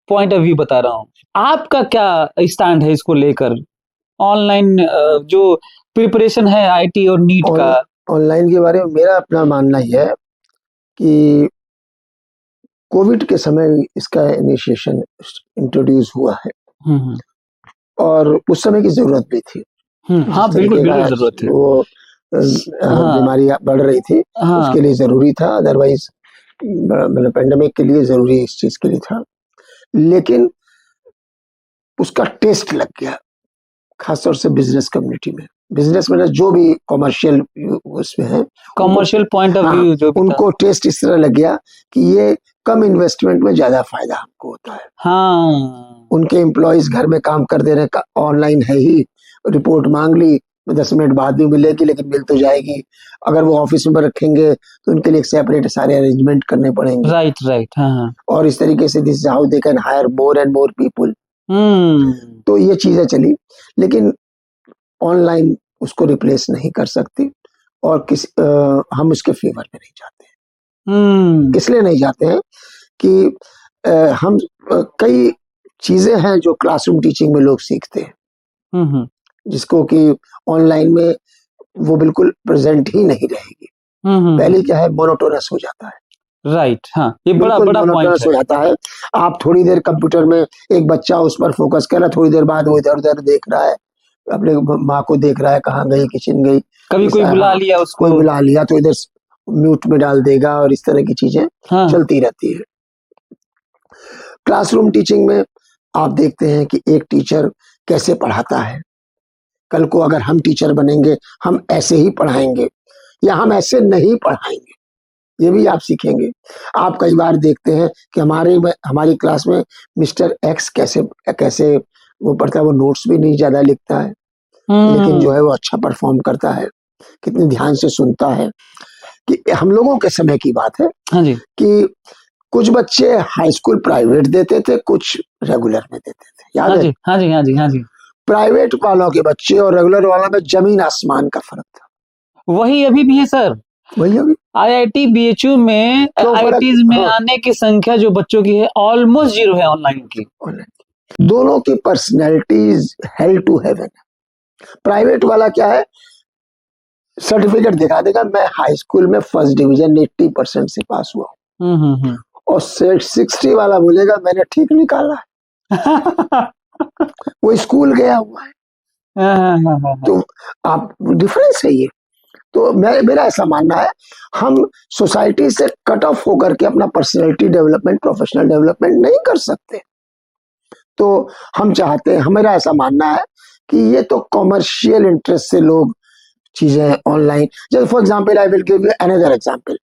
पॉइंट ऑफ व्यू बता रहा हूं, आपका क्या स्टैंड है इसको लेकर? ऑनलाइन जो प्रिपरेशन है आईटी और नीट का। ऑनलाइन के बारे में मेरा अपना मानना ही है कि कोविड के समय इसका इनिशिएशन इंट्रोड्यूस हुआ है, और उस समय की जरूरत भी थी। हाँ, बिल्कुल जरूरत थी। वो बीमारी बढ़ रही थी, उसके लिए जरूरी था, अदरवाइज मतलब पेंडेमिक के लिए जरूरी इस चीज के लिए था। लेकिन उसका टेस्ट लग गया, खासतौर से बिजनेस कम्युनिटी में। बिजनेस में जो भी कॉमर्शियल उसमें है, कॉमर्शियल पॉइंट ऑफ व्यू जो उनको टेस्ट इस तरह लग गया कि ये कम इन्वेस्टमेंट में ज्यादा फायदा हमको होता है। हाँ, उनके एम्प्लॉयज घर में काम कर दे रहे, ऑनलाइन है ही, रिपोर्ट मांग ली 10 मिनट बाद भी मिलेगी, लेकिन मिल तो जाएगी। अगर वो ऑफिस में रखेंगे तो उनके लिए सेपरेट सारे अरेंजमेंट करने पड़ेंगे। राइट। हाँ। और इस तरीके से this how they can hire more and more people. तो ये चीजें चली, लेकिन ऑनलाइन उसको रिप्लेस नहीं कर सकती, और हम उसके फेवर में नहीं जाते। इसलिए नहीं जाते हैं कि हम कई चीजें हैं जो क्लासरूम टीचिंग में लोग सीखते हैं, जिसको कि ऑनलाइन में वो बिल्कुल प्रेजेंट ही नहीं रहेगी। पहले क्या है, मोनोटोनस हो जाता है। राइट, हाँ, ये बड़ा पॉइंट हो जाता है। आप थोड़ी देर कंप्यूटर में एक बच्चा उस पर फोकस कर रहा है, थोड़ी देर बाद वो इधर उधर देख रहा है, अपने माँ को देख रहा है, कहाँ गई, किचन गई, कभी कोई बुला लिया उसको, कोई बुला लिया तो इधर म्यूट में डाल देगा, और इस तरह की चीजें चलती रहती है। क्लासरूम टीचिंग में आप देखते हैं कि एक टीचर कैसे पढ़ाता है। कल को अगर हम टीचर बनेंगे, हम ऐसे ही पढ़ाएंगे या हम ऐसे नहीं पढ़ाएंगे, ये भी आप सीखेंगे। आप कई बार देखते हैं कि हमारी क्लास में मिस्टर एक्स कैसे वो पढ़ता है, वो नोट्स भी नहीं ज्यादा लिखता है, लेकिन जो है वो अच्छा परफॉर्म करता है, कितने ध्यान से सुनता है। कि हम लोगों के समय की बात है। हाँ जी। कि कुछ बच्चे हाई स्कूल प्राइवेट देते थे, कुछ रेगुलर में देते थे, याद है? हाँ जी। प्राइवेट वालों के बच्चे और रेगुलर वालों में जमीन आसमान का फर्क था। वही अभी भी है सर। वही अभी आईआईटी बीएचयू में आईआईटीज में आने की संख्या जो बच्चों की है ऑलमोस्ट 0 है ऑनलाइन की। दोनों की personalities hell to heaven. Private वाला क्या है, सर्टिफिकेट दिखा देगा, मैं हाई स्कूल में फर्स्ट डिवीजन 80% से पास हुआ। और 60 वाला बोलेगा मैंने ठीक निकाला है। वो स्कूल गया हुआ है। तो आप डिफरेंस है ये। तो मेरा ऐसा मानना है, हम सोसाइटी से कट ऑफ होकर के अपना पर्सनैलिटी डेवलपमेंट, प्रोफेशनल डेवलपमेंट नहीं कर सकते। तो हम चाहते हैं, हमारा ऐसा मानना है कि ये तो कॉमर्शियल इंटरेस्ट से लोग चीजें ऑनलाइन, जैसे for example I will give you another example.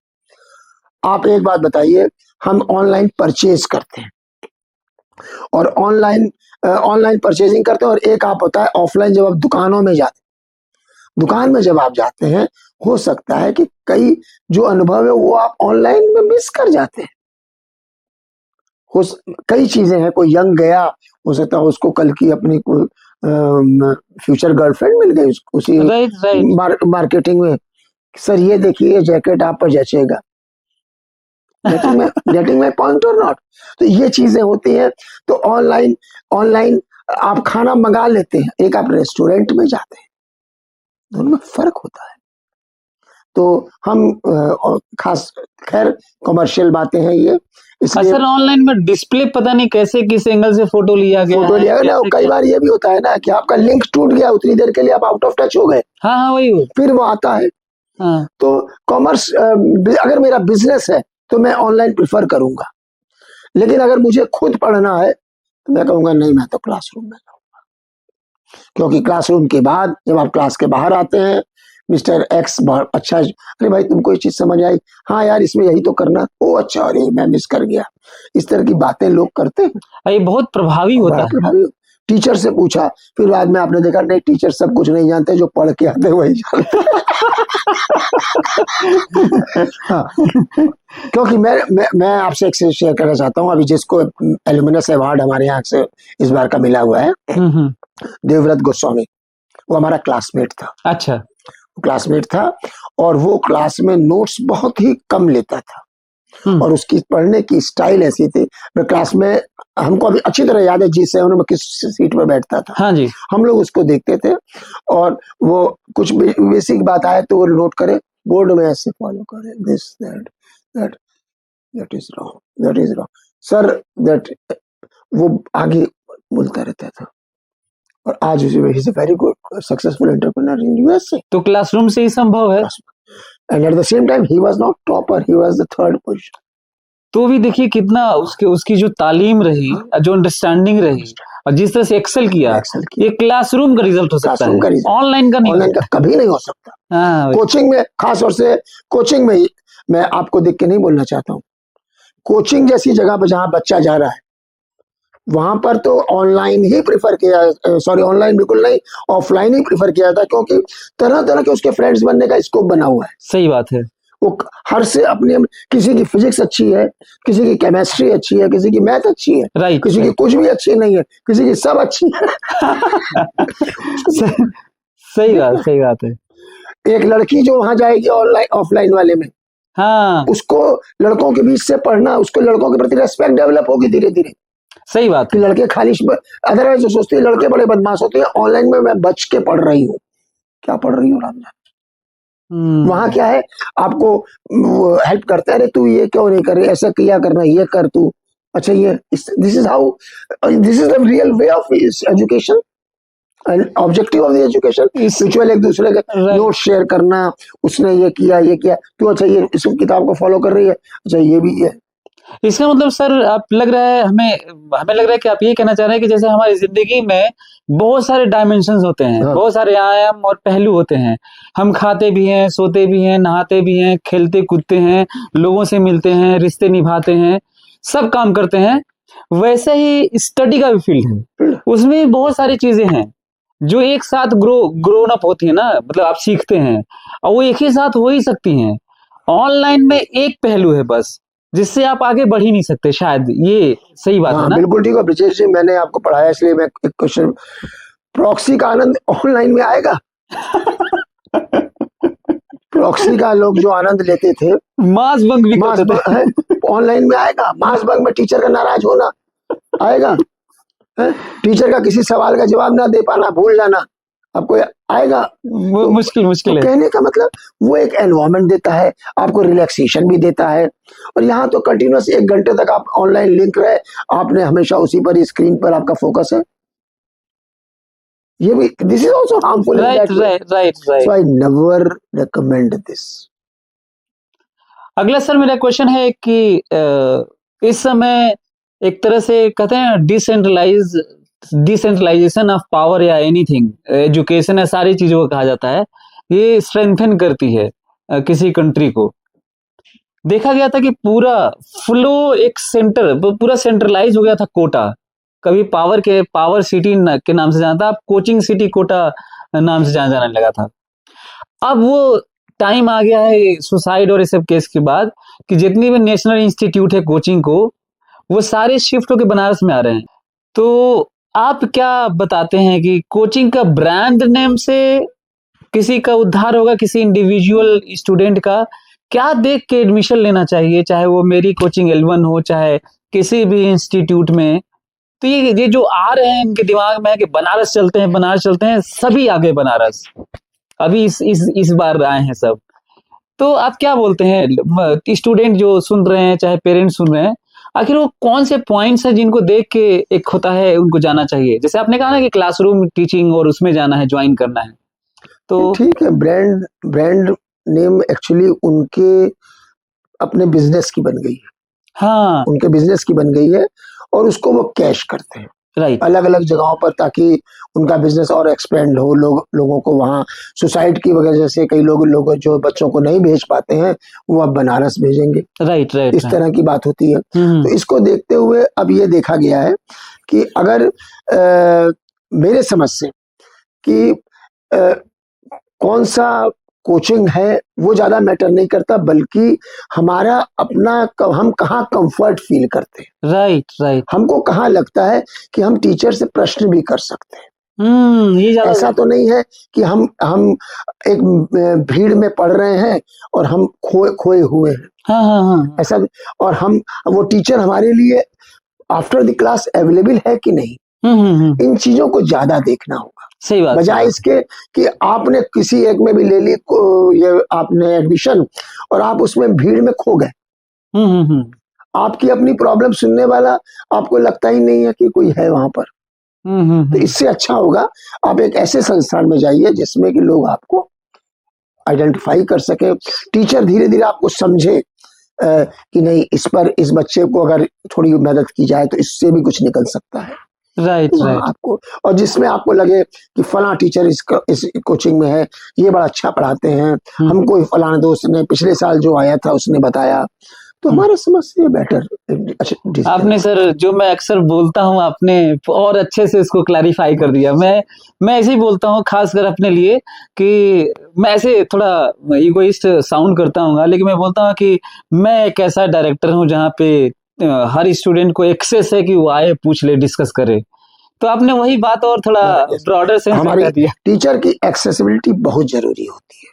आप एक बात बताइए, हम ऑनलाइन परचेज करते हैं और ऑनलाइन परचेजिंग करते हैं, और एक आप होता है ऑफलाइन, जब आप दुकानों में जाते हैं। दुकान में जब आप जाते हैं, हो सकता है कि कई जो अनुभव है वो आप ऑनलाइन में मिस कर जाते हैं। कई चीजें हैं, कोई यंग गया, हो सकता है उसको कल की अपनी कोई फ्यूचर गर्लफ्रेंड मिल गई उसी मार्केटिंग में, सर ये देखिए ये जैकेट आप पर जचेगा। गेटिंग माय पॉइंट और नॉट? तो ये चीजें होती हैं। तो ऑनलाइन आप खाना मंगा लेते हैं, एक आप रेस्टोरेंट में जाते हैं, दोनों में फर्क होता है। तो हम खास खैर कमर्शियल बातें हैं ये, इसलिए सर ऑनलाइन में डिस्प्ले पता नहीं कैसे किस एंगल से फोटो लिया गया ना। कई बार ये भी होता है ना कि आपका लिंक टूट गया, उतनी देर के लिए आप आउट ऑफ टच हो गए। हाँ वही फिर वो आता है। तो कॉमर्स, अगर मेरा बिजनेस है तो मैं ऑनलाइन प्रिफर करूंगा, लेकिन अगर मुझे खुद पढ़ना है तो मैं कहूंगा नहीं, मैं तो क्लासरूम में जाऊंगा। क्योंकि क्लासरूम के बाद जब आप क्लास के बाहर आते हैं, मिस्टर एक्स बहुत अच्छा, अरे भाई तुमको ये चीज समझ आई, हाँ यार इसमें यही तो करना, ओ अच्छा, अरे मैं मिस कर गया। इस तरह की बातें लोग करते हैं, ये बहुत प्रभावी बड़ा होता है। प्रभावी। टीचर से पूछा, फिर बाद में आपने देखा नहीं टीचर सब कुछ नहीं जानते, जो पढ़ के आते हैं वही जानते हैं। हाँ, क्योंकि मैं आपसे एक चीज शेयर करना चाहता हूँ, अभी जिसको एल्यूमिनस अवार्ड हमारे यहाँ से इस बार का मिला हुआ है, देवव्रत गोस्वामी, वो हमारा क्लासमेट था। अच्छा। क्लासमेट था और वो क्लास में नोट्स बहुत ही कम लेता था और उसकी पढ़ने की स्टाइल ऐसी थी। मैं क्लास में, हमको अभी अच्छी तरह याद है G7 में किस सीट पर बैठता था। हाँ जी। हम लोग उसको देखते थे और वो कुछ बेसिक बात आए तो वो नोट करे, बोर्ड में ऐसे फॉलो करे, this that is wrong, that is wrong sir, that, वो आगे बोलता रहता था। और आज he is a very good successful entrepreneur in USA. तो क्लासरूम से ही संभव है। And at the same time he was not topper, he was the third position. तो भी देखिए कितना उसकी जो तालीम रही, जो अंडरस्टैंडिंग रही और जिस तरह से एक्सेल किया, ये क्लासरूम का रिजल्ट हो सकता है, ऑनलाइन का नहीं, ऑनलाइन का कभी नहीं हो सकता। हाँ, कोचिंग में, खास तौर से कोचिंग में, मैं आपको देख के नहीं बोलना चाहता हूँ, कोचिंग जैसी जगह पर जहाँ बच्चा जा रहा है वहां पर तो ऑनलाइन ही प्रिफर किया, सॉरी ऑनलाइन बिल्कुल नहीं, ऑफलाइन ही प्रिफर किया था, क्योंकि तरह तरह के उसके फ्रेंड्स बनने का स्कोप बना हुआ है। सही बात है। वो हर से अपनी, किसी की फिजिक्स अच्छी है, किसी की केमिस्ट्री अच्छी है, किसी की मैथ अच्छी है, राइट, किसी की कुछ भी अच्छी नहीं है, किसी की सब अच्छी है। सही बात है। एक लड़की जो वहां जाएगी ऑनलाइन ऑफलाइन वाले में, हाँ, उसको लड़कों के बीच से पढ़ना, उसको लड़कों के प्रति रेस्पेक्ट डेवलप होगी धीरे धीरे। सही बात कि लड़के खाली, अदरवाइज जो सोचते हैं लड़के बड़े बदमाश होते हैं, ऑनलाइन में मैं बच के पढ़ रही हूँ, क्या पढ़ रही हूँ राम जाने। वहां क्या है, आपको हेल्प करता है, अरे तू ये क्यों नहीं कर रही, ऐसा किया करना, ये कर तू, अच्छा ये, this is how, this is the real way of education and objective of the education. Mutual एक दूसरे के नोट शेयर करना, उसने ये किया, तू अच्छा ये इस किताब को फॉलो कर रही है, अच्छा ये भी है। इसका मतलब सर आप लग रहा है हमें लग रहा है कि आप ये कहना चाह रहे हैं कि जैसे हमारी जिंदगी में बहुत सारे डायमेंशंस होते हैं, हाँ। बहुत सारे आयाम और पहलू होते हैं। हम खाते भी हैं, सोते भी हैं, नहाते भी हैं, खेलते कूदते हैं, लोगों से मिलते हैं, रिश्ते निभाते हैं, सब काम करते हैं। वैसे ही स्टडी का भी फील्ड है, उसमें बहुत सारी चीजें हैं जो एक साथ ग्रोन अप होती है ना, मतलब आप सीखते हैं और वो एक ही साथ हो ही सकती हैं। ऑनलाइन में एक पहलू है बस, जिससे आप आगे बढ़ ही नहीं सकते शायद, ये सही बात है ना? बिल्कुल ठीक है ब्रिजेश जी, मैंने आपको पढ़ाया इसलिए मैं एक क्वेश्चन, प्रॉक्सी का आनंद ऑनलाइन में आएगा? प्रॉक्सी का लोग जो आनंद लेते थे, मास बंक भी करते थे, ऑनलाइन में आएगा? मास बंक में टीचर का नाराज होना आएगा? टीचर का किसी सवाल का जवाब ना दे पाना, भूल जाना, आपको आएगा? वो मुश्किल है। कहने का मतलब वो एक एनवायरनमेंट देता है, आपको रिलैक्सेशन भी देता है। और यहाँ तो कंटिन्यूअस 1 घंटे तक आप ऑनलाइन लिंक रहे, आपने हमेशा उसी पर, स्क्रीन पर आपका फोकस है, ये भी, this is also harmful. Right. So I never recommend this. अगला सर मेरा क्वेश्चन है कि इस समय एक तरह से कहते हैं डिसेंट्रलाइजेशन ऑफ पावर या एनीथिंग, एजुकेशन है, सारी चीजों को कहा जाता है, ये स्ट्रेंथन करती है किसी कंट्री को। देखा गया था कि पूरा फ्लो एक पूरा सेंट्रलाइज हो गया था। कोटा कभी पावर सिटी के नाम से जाना था, अब कोचिंग सिटी कोटा नाम से जाने लगा था। अब वो टाइम आ गया है सुसाइड और इस सब केस के बाद कि जितनी भी नेशनल इंस्टीट्यूट है कोचिंग को, वो सारे शिफ्ट होकर बनारस में आ रहे हैं। तो आप क्या बताते हैं कि कोचिंग का ब्रांड नेम से किसी का उद्धार होगा, किसी इंडिविजुअल स्टूडेंट का क्या देख के एडमिशन लेना चाहिए, चाहे वो मेरी कोचिंग L1 हो, चाहे किसी भी इंस्टीट्यूट में? तो ये जो आ रहे हैं इनके दिमाग में है कि बनारस चलते हैं, सभी आगे बनारस, अभी इस बार आए हैं सब। तो आप क्या बोलते हैं, स्टूडेंट जो सुन रहे हैं, चाहे पेरेंट्स सुन रहे हैं, आखिर वो कौन से पॉइंट्स हैं जिनको देख के एक होता है उनको जाना चाहिए? जैसे आपने कहा ना कि क्लासरूम टीचिंग और उसमें जाना है, ज्वाइन करना है, तो ठीक है। ब्रांड नेम एक्चुअली उनके अपने बिजनेस की बन गई है। हाँ, उनके बिजनेस की बन गई है और उसको वो कैश करते हैं। राइट अलग अलग जगहों पर, ताकि उनका बिजनेस और एक्सपेंड हो। लोगों को वहाँ सुसाइड की वजह से कई लोग जो बच्चों को नहीं भेज पाते हैं वो अब बनारस भेजेंगे, राइट राइट इस तरह की बात होती है। हम्म तो इसको देखते हुए अब ये देखा गया है कि अगर मेरे समझ से कि अ, कौन सा कोचिंग है वो ज्यादा मैटर नहीं करता, बल्कि हमारा अपना हम कहाँ कंफर्ट फील करते हैं, राइट राइट हमको कहाँ लगता है कि हम टीचर से प्रश्न भी कर सकते हैं। ये ज्यादा ऐसा तो नहीं है कि हम एक भीड़ में पढ़ रहे हैं और हम खोए हुए हैं, हाँ हाँ हाँ ऐसा। और हम वो टीचर हमारे लिए आफ्टर द क्लास अवेलेबल है कि नहीं, इन चीजों को ज्यादा देखना होगा, सही बात बजाय इसके कि आपने किसी एक में भी ले ली ये आपने एडमिशन और आप उसमें भीड़ में खो गए। आपकी अपनी प्रॉब्लम सुनने वाला आपको लगता ही नहीं है कि कोई है वहां पर। तो इससे अच्छा होगा आप एक ऐसे संस्थान में जाइए जिसमें कि लोग आपको आइडेंटिफाई कर सके, टीचर धीरे धीरे आपको समझे कि नहीं, इस बच्चे को अगर थोड़ी मदद की जाए तो इससे भी कुछ निकल सकता है। राइट राइट आपको, और जिसमें आपको लगे कि फला टीचर इस कोचिंग में है, ये बड़ा अच्छा पढ़ाते हैं, हमको फलाना दोस्त ने पिछले साल जो आया था उसने बताया, तो हमारे समझ से बेटर। आपने सर जो मैं अक्सर बोलता हूँ आपने और अच्छे से इसको क्लैरिफाई कर दिया। मैं ऐसे ही बोलता हूँ खासकर अपने लिए कि मैं ऐसे थोड़ा इगोइस्ट साउंड करता हूँ, लेकिन मैं बोलता हूँ कि मैं एक ऐसा डायरेक्टर हूँ जहाँ पे हर स्टूडेंट को एक्सेस है कि वो आए, पूछ ले, डिस्कस करे। तो आपने वही बात और थोड़ा ब्रॉडर सेंस में कह दिया। टीचर की एक्सेसिबिलिटी बहुत जरूरी होती है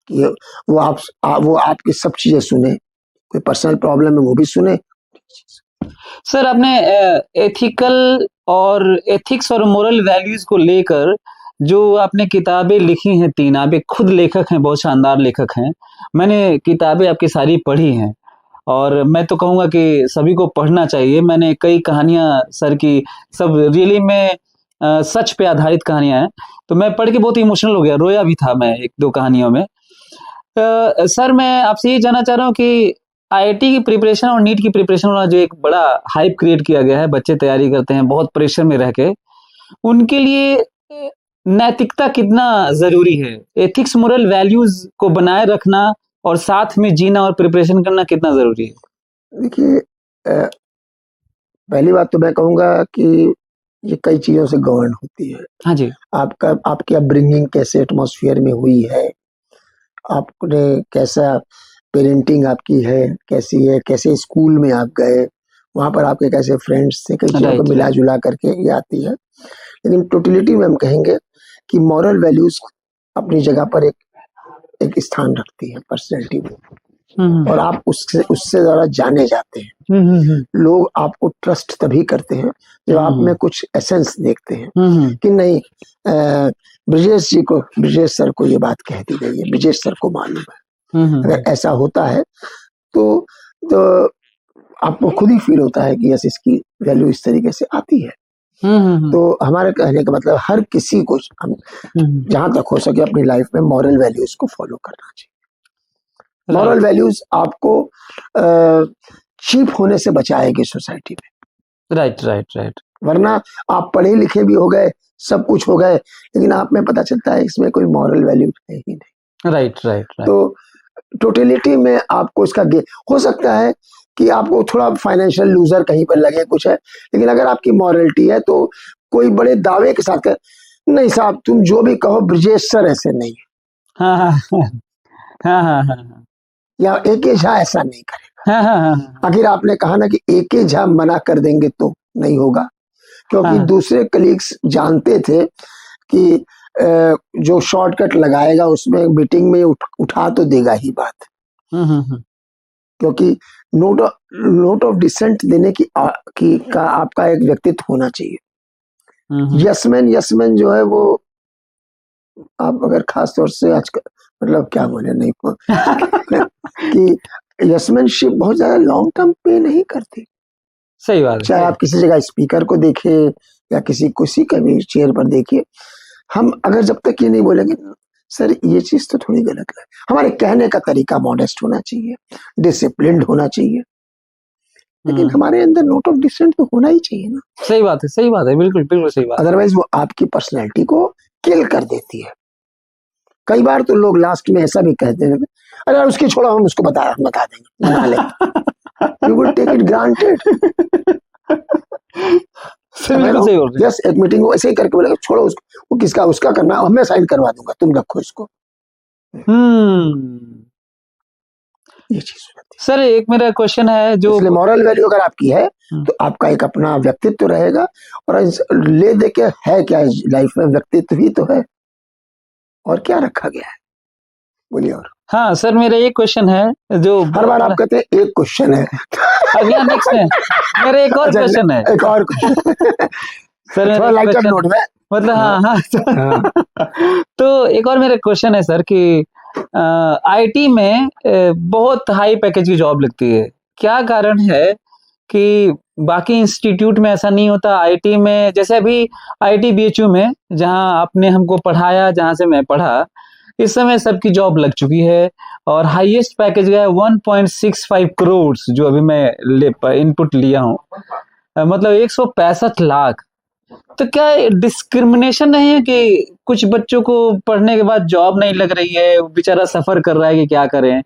कि वो आपकी सब चीजें सुने, कोई पर्सनल प्रॉब्लम है वो भी सुने। सर आपने एथिकल और एथिक्स और मोरल वैल्यूज को लेकर जो आपने किताबें लिखी हैं, 3 आप एक खुद लेखक हैं, बहुत शानदार लेखक हैं। मैंने किताबें आपकी सारी पढ़ी हैं और मैं तो कहूँगा कि सभी को पढ़ना चाहिए। मैंने कई कहानियाँ सर की, सब रियली में सच पे आधारित कहानियाँ हैं, तो मैं पढ़ के बहुत इमोशनल हो गया, रोया भी था मैं 1-2 कहानियों में। सर मैं आपसे ये जानना चाह रहा हूँ कि आईआईटी की प्रिपरेशन और नीट की प्रिपरेशन वाला जो एक बड़ा हाइप क्रिएट किया गया है, बच्चे तैयारी करते हैं बहुत प्रेशर में रह के, उनके लिए नैतिकता कितना जरूरी है, एथिक्स मोरल वैल्यूज को बनाए रखना और साथ में जीना और प्रिपरेशन करना कितना जरूरी है? देखिए, पहली बात तो मैं कहूँगा कि ये कई चीजों से गवर्न होती है। हाँ जी। आपकी अपब्रिंगिंग कैसे एटमॉस्फेयर में हुई है, आपने कैसा पेरेंटिंग आपकी है, कैसी है, कैसे स्कूल में आप गए, वहाँ पर आपके कैसे फ्रेंड्स थे, कई चीज़ों को मिला जुला करके ये आती है। लेकिन टोटलिटी में हम कहेंगे कि मॉरल वैल्यूज अपनी जगह पर एक स्थान रखती है पर्सनैलिटी में, और आप उससे ज़्यादा जाने जाते हैं। लोग आपको ट्रस्ट तभी करते हैं जब आप में कुछ एसेंस देखते हैं कि नहीं, ब्रिजेश सर को ये बात कह दी गई है, ब्रिजेश सर को मालूम है। अगर ऐसा होता है तो आपको खुद ही फील होता है कि यस, इसकी वैल्यू इस तरीके से आती है। तो हमारे कहने का मतलब हर किसी को हम जहां तक हो सके अपनी लाइफ में मॉरल वैल्यूज को फॉलो करना चाहिए। मॉरल वैल्यूज आपको चीप होने से बचाएगी सोसाइटी में। Right right right. वरना आप पढ़े लिखे भी हो गए, सब कुछ हो गए, लेकिन आप में पता चलता है इसमें कोई मॉरल वैल्यू है ही नहीं। Right right right. तो टोटलिटी में आपको इसका हो सकता है कि आपको थोड़ा फाइनेंशियल लूजर कहीं पर लगे, कुछ है, लेकिन अगर आपकी मॉरलिटी है तो कोई बड़े दावे के साथ नहीं साहब तुम जो भी कहो ब्रिजेश सर ऐसे नहीं है, हाँ हाँ हाँ हाँ हाँ, या एके झा ऐसा नहीं करेगा। हाँ हाँ हाँ। आखिर आपने कहा ना कि एके झा मना कर देंगे तो नहीं होगा, क्योंकि दूसरे कलीग्स जानते थे कि जो शॉर्टकट लगाएगा उसमें मीटिंग में उठा तो देगा ही बात। क्योंकि नोट ऑफ डिसेंट देने की का आपका एक व्यक्तित्व होना चाहिए। यसमैन जो है वो आप अगर खास तौर से आजकल मतलब क्या बोले नहीं कि यसमैनशिप बहुत ज्यादा लॉन्ग टर्म पे नहीं करती। सही बात है। चाहे आप किसी जगह स्पीकर को देखे या किसी का भी चेयर पर देखिए, हम अगर जब तक ये नहीं बोलेंगे सर ये चीज तो थोड़ी गलत है, हमारे कहने का तरीका मॉडेस्ट होना चाहिए, डिसिप्लिन्ड होना चाहिए, लेकिन हमारे अंदर नोट ऑफ डिसेंट तो होना ही चाहिए ना। सही बात है, बिल्कुल बिल्कुल सही बात है। अदरवाइज वो आपकी पर्सनैलिटी को किल कर देती है। कई बार तो लोग लास्ट में ऐसा भी कहते हैं, अरे यार उसकी छोड़ो, हम उसको बता देंगे, मना ले। You will take it granted. बिल्कुल सही बोल रहे हैं। यस, एक मीटिंग ऐसे ही करके बोलेगा, छोड़ो उसको, वो किसका उसका करना, मैं साइन करवा दूंगा, तुम रखो इसको। ये चीज होती है। सर एक मेरा क्वेश्चन है, जो इसलिए मॉरल वैल्यू अगर आपकी है तो आपका एक अपना व्यक्तित्व रहेगा, और ले दे के है क्या लाइफ में, व्यक्तित्व ही तो है, और क्या रखा गया है, बोलिए। और हाँ सर, मेरा एक क्वेश्चन है, जो हर बार आप कहते हैं एक क्वेश्चन है, अगला नेक्स्ट है, मेरा एक और क्वेश्चन है। एक और सर थोड़ा लाइटर नोट में, मतलब हाँ। तो एक और मेरा क्वेश्चन है सर कि आईटी में बहुत हाई पैकेज की जॉब लगती है, क्या कारण है कि बाकी इंस्टीट्यूट में ऐसा नहीं होता? आईटी में जैसे अभी आईटी बीएचयू में जहां आपने हमको पढ़ाया, जहां से मैं पढ़ा, इस समय सबकी जॉब लग चुकी है और हाईएस्ट पैकेज गया 1.65 करोड़, जो अभी मैं इनपुट लिया हूँ, मतलब 165 लाख। तो क्या डिस्क्रिमिनेशन नहीं है कि कुछ बच्चों को पढ़ने के बाद जॉब नहीं लग रही है, वो बेचारा सफर कर रहा है कि क्या करें?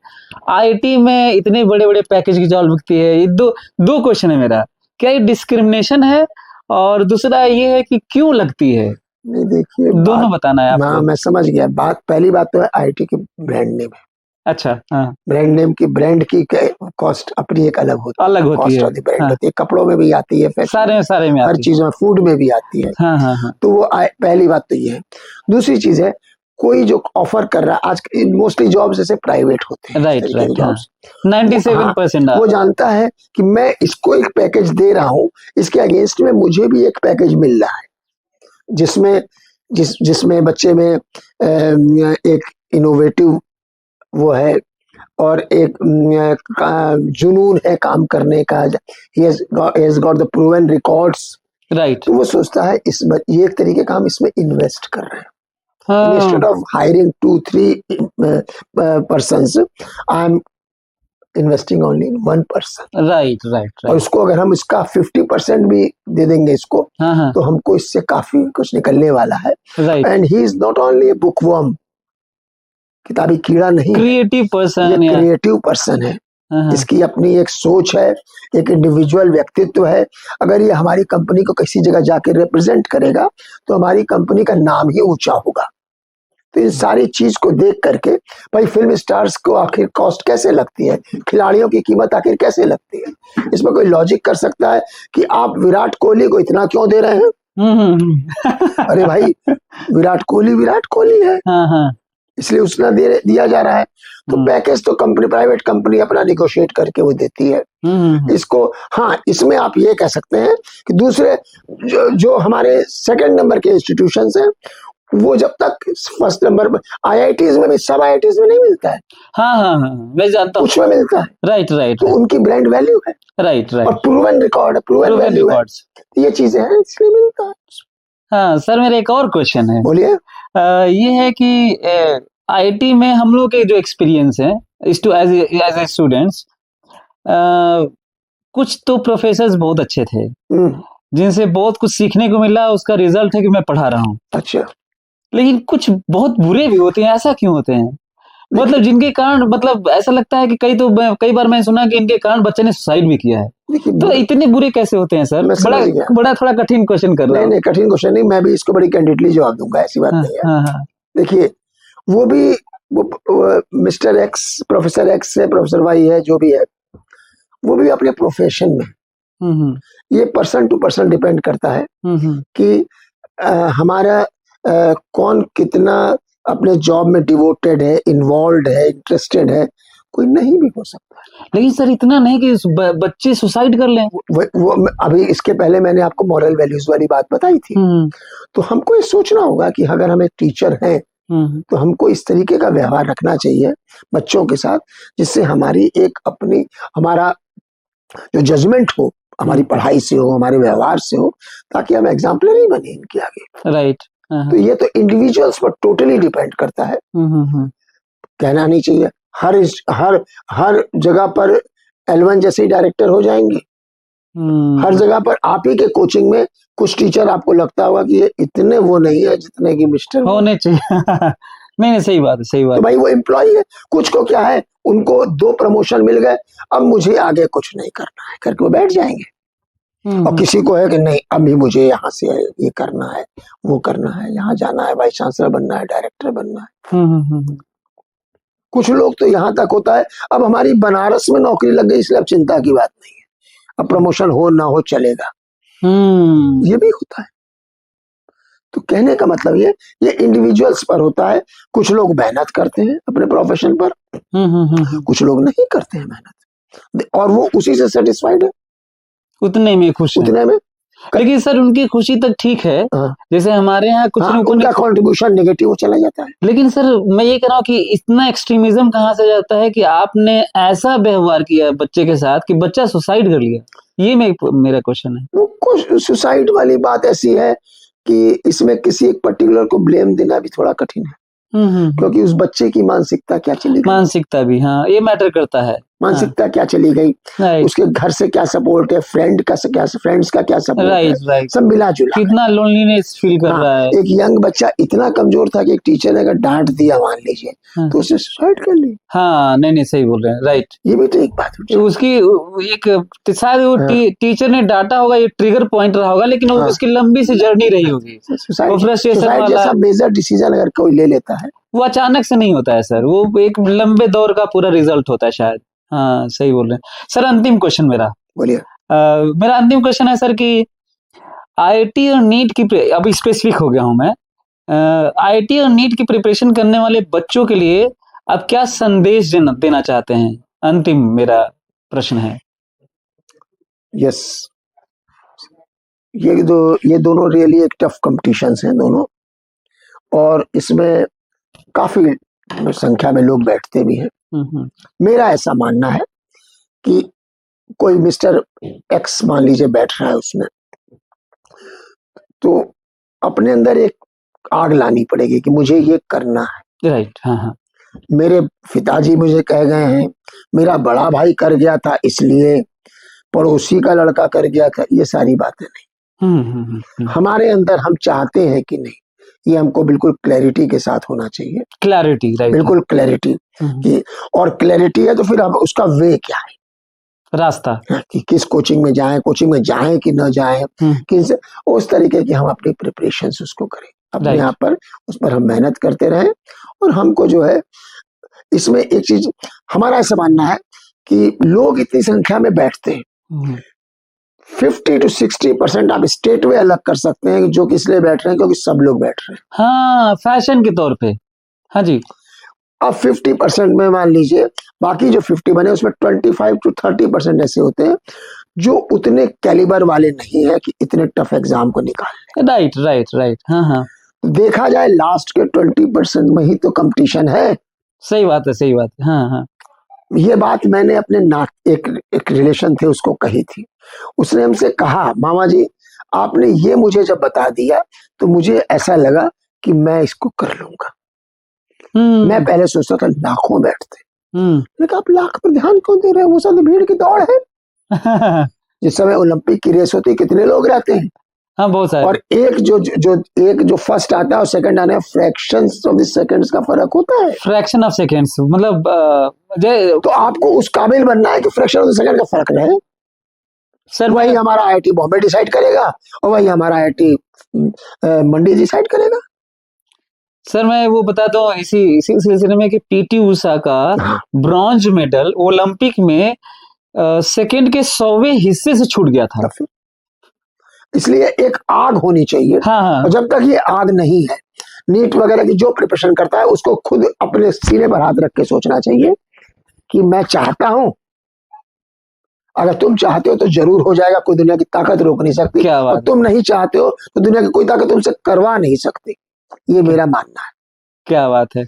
आईटी में इतने बड़े बड़े पैकेज की जॉब लगती है। ये दो क्वेश्चन है मेरा, क्या ये डिस्क्रिमिनेशन है, और दूसरा ये है कि क्यों लगती है? नहीं देखिए, दोनों बताना है आपको। मैं समझ गया बात। पहली बात तो है आईटी की ब्रांड नेम है। अच्छा, हाँ, ब्रांड की कॉस्ट अपनी एक अलग होती है, कॉस्ट ऑफ द ब्रांड होती है, कपड़ों में भी आती है, सारे में हर चीज में, फूड में भी आती है। हाँ। तो वो पहली बात तो ये है। दूसरी चीज है, कोई जो ऑफर कर रहा है, आज मोस्टली जॉब्स जैसे प्राइवेट होते हैं, राइट, 97% वो जानता है कि मैं इसको एक पैकेज दे रहा हूँ, इसके अगेंस्ट में मुझे भी एक पैकेज मिल रहा है, जिसमें बच्चे में एक इनोवेटिव वो है, और एक जुनून है काम करने का, he has got the proven records, right. तो वो सोचता है ये एक तरीके का हम इसमें इन्वेस्ट कर रहे हैं। Instead of hiring 2-3 persons, I'm investing only in 1 person. Right. और उसको अगर हम इसका 50% भी दे देंगे इसको, तो हमको इससे काफी कुछ निकलने वाला है। And he is not only A bookworm, किताबी कीड़ा नहीं, क्रिएटिव पर्सन, ये क्रिएटिव पर्सन है। इसकी अपनी एक सोच है, एक इंडिविजुअल व्यक्तित्व है। अगर ये हमारी कंपनी को किसी जगह जाके रिप्रेजेंट करेगा तो हमारी कंपनी का नाम ही ऊंचा होगा। तो इन सारी चीज को देख करके भाई फिल्म स्टार्स को आखिर कॉस्ट कैसे लगती है, खिलाड़ियों की कीमत आखिर कैसे लगती है, इसमें कोई लॉजिक कर सकता है कि आप विराट कोहली को इतना क्यों दे रहे हैं? अरे भाई, विराट कोहली है, इसलिए उसने दिया जा रहा है। तो पैकेज तो प्राइवेट कंपनी अपना निगोशिएट करके वो देती है इसको। हाँ, इसमें आप ये कह सकते हैं कि दूसरे जो हमारे सेकंड नंबर के इंस्टीट्यूशंस हैं, वो जब तक फर्स्ट नंबर पर, आईआईटीज में भी, सब आईआईटीज में नहीं मिलता है। हाँ, मैं जानता हूँ, उसमें मिलता है। राइट। तो उनकी ब्रांड वैल्यू है, राइट। और प्रूवन रिकॉर्ड, प्रूवन वैल्यू है, ये चीजें हैं, इसलिए मिलता है। हाँ सर, मेरा एक और क्वेश्चन है। बोलिए। ये है कि आईटी में हम लोग के जो एक्सपीरियंस है एज ए स्टूडेंट्स, कुछ तो प्रोफेसर्स बहुत अच्छे थे, जिनसे बहुत कुछ सीखने को मिला, उसका रिजल्ट है कि मैं पढ़ा रहा हूँ। अच्छा। लेकिन कुछ बहुत बुरे भी होते हैं, ऐसा क्यों होते हैं? मतलब जिनके कारण, मतलब ऐसा लगता है कि कई बार मैंने सुना कि इनके कारण बच्चे ने सुसाइड भी किया है। तो इतने बुरे कैसे होते हैं सर? बड़ा थोड़ा कठिन क्वेश्चन कर रहा हूँ। नहीं, कठिन क्वेश्चन नहीं, मैं भी इसको बड़ी कैंडिडली जवाब दूंगा, ऐसी बात नहीं है। देखिए, वो मिस्टर एक्स, प्रोफेसर एक्स है, प्रोफेसर वाई है, जो भी है, वो भी अपने प्रोफेशन में, ये पर्सन टू पर्सन डिपेंड करता है कि हमारा कौन कितना अपने जॉब में डिवोटेड है, इन्वॉल्व है, इंटरेस्टेड है। कोई नहीं भी हो सकता है। लेकिन सर इतना नहीं कि बच्चे सुसाइड कर लें। वो अभी इसके पहले मैंने आपको मॉरल वैल्यूज वाली बात बताई थी। तो हमको ये सोचना होगा कि अगर हम एक टीचर हैं तो हमको इस तरीके का व्यवहार रखना चाहिए बच्चों के साथ, जिससे हमारी एक अपनी, हमारा जो जजमेंट हो, हमारी पढ़ाई से हो, हमारे व्यवहार से हो, ताकि हम एग्जाम्पलरी बने इनके आगे। राइट। तो ये तो इंडिविजुअल्स पर टोटली डिपेंड करता है। कहना नहीं चाहिए हर जगह पर L1 जैसे ही डायरेक्टर हो जाएंगे, हर जगह पर आप ही के कोचिंग में कुछ टीचर आपको लगता होगा कि ये इतने वो नहीं है जितने कि मिस्टर होने चाहिए। नहीं नहीं, सही बात है, सही तो बात भाई वो एम्प्लॉय है। कुछ को क्या है, उनको 2 प्रमोशन मिल गए, अब मुझे आगे कुछ नहीं करना है करके वो बैठ जाएंगे। है। और किसी को है कि नहीं, अभी मुझे यहाँ से ये करना है, वो करना है, यहाँ जाना है, वाइस चांसलर बनना है, डायरेक्टर बनना है। कुछ लोग तो यहाँ तक होता है, अब हमारी बनारस में नौकरी लग गई इसलिए अब चिंता की बात नहीं है, अब प्रमोशन हो ना हो चलेगा, ये भी होता है। तो कहने का मतलब ये इंडिविजुअल्स पर होता है। कुछ लोग मेहनत करते हैं अपने प्रोफेशन पर, कुछ लोग नहीं करते हैं मेहनत, और वो उसी से सेटिस्फाइड है, उतने में खुश है। उतने में। लेकिन सर उनकी खुशी तक ठीक है, हाँ, जैसे हमारे यहाँ कुछ हाँ, लोगों उनका ने, कंट्रीब्यूशन नेगेटिव चला जाता है। लेकिन सर मैं ये कह रहा हूँ कि इतना एक्सट्रीमिज्म कहाँ से जाता है कि आपने ऐसा व्यवहार किया बच्चे के साथ कि बच्चा सुसाइड कर लिया। ये मेरा क्वेश्चन है। वो कुछ सुसाइड वाली बात ऐसी है कि इसमें किसी एक पर्टिकुलर को ब्लेम देना भी थोड़ा कठिन है, क्योंकि उस बच्चे की मानसिकता क्या चली गई, मानसिकता भी, हाँ, ये मैटर करता है। मानसिकता क्या चली गई, राइट उसके घर से क्या सपोर्ट है, फ्रेंड्स का क्या सपोर्ट है, राइट, सब मिला जुला। कितना लोनलीनेस फील कर रहा है। एक यंग बच्चा इतना कमजोर था कि एक टीचर ने अगर डांट दिया मान लीजिए, तो उसने सुसाइड कर ली। हाँ, नहीं सही बोल रहे हैं, राइट। ये भी तो एक बात होती है। उसकी एक शायद वो टीचर ने डांटा होगा, ये ट्रिगर पॉइंट रहा होगा, लेकिन उसकी लंबी सी जर्नी रही होगी। सुसाइड जैसा मेजर डिसीजन अगर कोई ले लेता है, वो अचानक से नहीं होता है सर, वो एक लंबे दौर का पूरा रिजल्ट होता है शायद। हाँ, सही बोल रहे हैं सर। अंतिम क्वेश्चन मेरा, बोलिए। मेरा अंतिम क्वेश्चन है सर कि आईआईटी और नीट की, अभी स्पेसिफिक हो गया हूं मैं, आईआईटी और नीट की प्रिपरेशन करने वाले बच्चों के लिए आप क्या संदेश देना चाहते हैं? अंतिम मेरा प्रश्न है। यस, ये दोनों रियली एक टफ कॉम्पिटिशंस हैं दोनों, और इसमें काफी संख्या में लोग बैठते भी हैं। मेरा ऐसा मानना है कि कोई मिस्टर एक्स मान लीजिए बैठ रहा है उसमें, तो अपने अंदर एक आग लानी पड़ेगी कि मुझे ये करना है। राइट, हाँ। मेरे पिताजी मुझे कह गए हैं, मेरा बड़ा भाई कर गया था इसलिए, पड़ोसी का लड़का कर गया था, ये सारी बातें नहीं। हमारे अंदर हम चाहते हैं कि नहीं, ये हमको बिल्कुल क्लैरिटी के साथ होना चाहिए। क्लैरिटी, राइट, बिल्कुल क्लैरिटी। और क्लैरिटी है तो फिर अब उसका वे क्या है, रास्ता, कि किस कोचिंग में जाएं कि न जाएं, किस उस तरीके की हम अपनी प्रिपरेशन उसको करें, अपने यहाँ पर उस पर हम मेहनत करते रहें। और हमको जो है इसमें एक चीज हमारा ऐसा मानना है कि लोग इतनी संख्या में बैठते हैं, 50 to 60% आप स्टेट वे अलग कर सकते हैं जो कि इसलिए बैठ रहे हैं क्योंकि सब लोग बैठ रहे हैं, हाँ, फैशन के तौर पे। हाँ जी। अब 50% में मान लीजिए बाकी जो 50 बने उसमें 25 to 30% ऐसे होते हैं जो उतने कैलिबर वाले नहीं है कि इतने टफ एग्जाम को निकाल लें। राइट, हाँ। देखा जाए लास्ट के 20% में ही तो कंपटीशन है। सही बात है, हाँ। ये बात मैंने अपने एक रिलेशन थे उसको कही थी। उसने हमसे कहा, मामा जी आपने ये मुझे जब बता दिया तो मुझे ऐसा लगा कि मैं इसको कर लूंगा। मैं पहले सोचता था लाखों बैठते, लेकिन आप लाख पर ध्यान क्यों दे रहे हैं, वो सब भीड़ की दौड़ है। जिस समय ओलंपिक की रेस होती है कितने लोग रहते हैं, हाँ, बहुत सारे, और एक जो फर्स्ट आता है और सेकंड आने में फ्रैक्शंस ऑफ द सेकंड्स का फर्क होता है। फ्रैक्शन ऑफ सेकंड्स मतलब तो आपको उस काबिल बनना है कि फ्रैक्शन ऑफ द सेकंड का फर्क रहे। सर वही हमारा आईआईटी बॉम्बे डिसाइड करेगा और वही हमारा आईआईटी मंडी डिसाइड करेगा। सर मैं वो बता दूं इसी सिलसिले में कि पीटी उषा का ब्रॉन्ज मेडल ओलंपिक में सेकंड के 100वें हिस्से से छूट गया था। इसलिए एक आग होनी चाहिए। हाँ। और जब तक ये आग नहीं है, नीट वगैरह की जो प्रिपरेशन करता है उसको खुद अपने सीने पर हाथ रख के सोचना चाहिए कि मैं चाहता हूं, अगर तुम चाहते हो तो जरूर हो जाएगा, कोई दुनिया की ताकत रोक नहीं सकती। क्या बात, और तुम नहीं चाहते हो तो दुनिया की कोई ताकत तुमसे करवा नहीं सकती। ये मेरा मानना है। क्या बात है,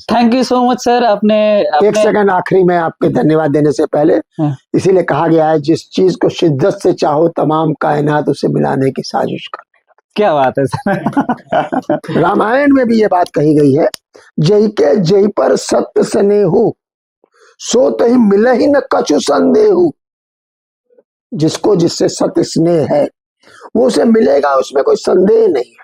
thank you so much sir. आपने एक सेकंड आखिरी में आपके धन्यवाद देने से पहले, इसीलिए कहा गया है जिस चीज को शिद्दत से चाहो तमाम कायनात उसे मिलाने की साजिश कर। क्या बात है सर। रामायण में भी ये बात कही गई है, जय के जय पर सत्य स्नेहु सो तही मिले ही न कछु संदेहु। जिसको जिससे सत्य स्नेह है वो उसे मिलेगा, उसमें कोई संदेह नहीं है।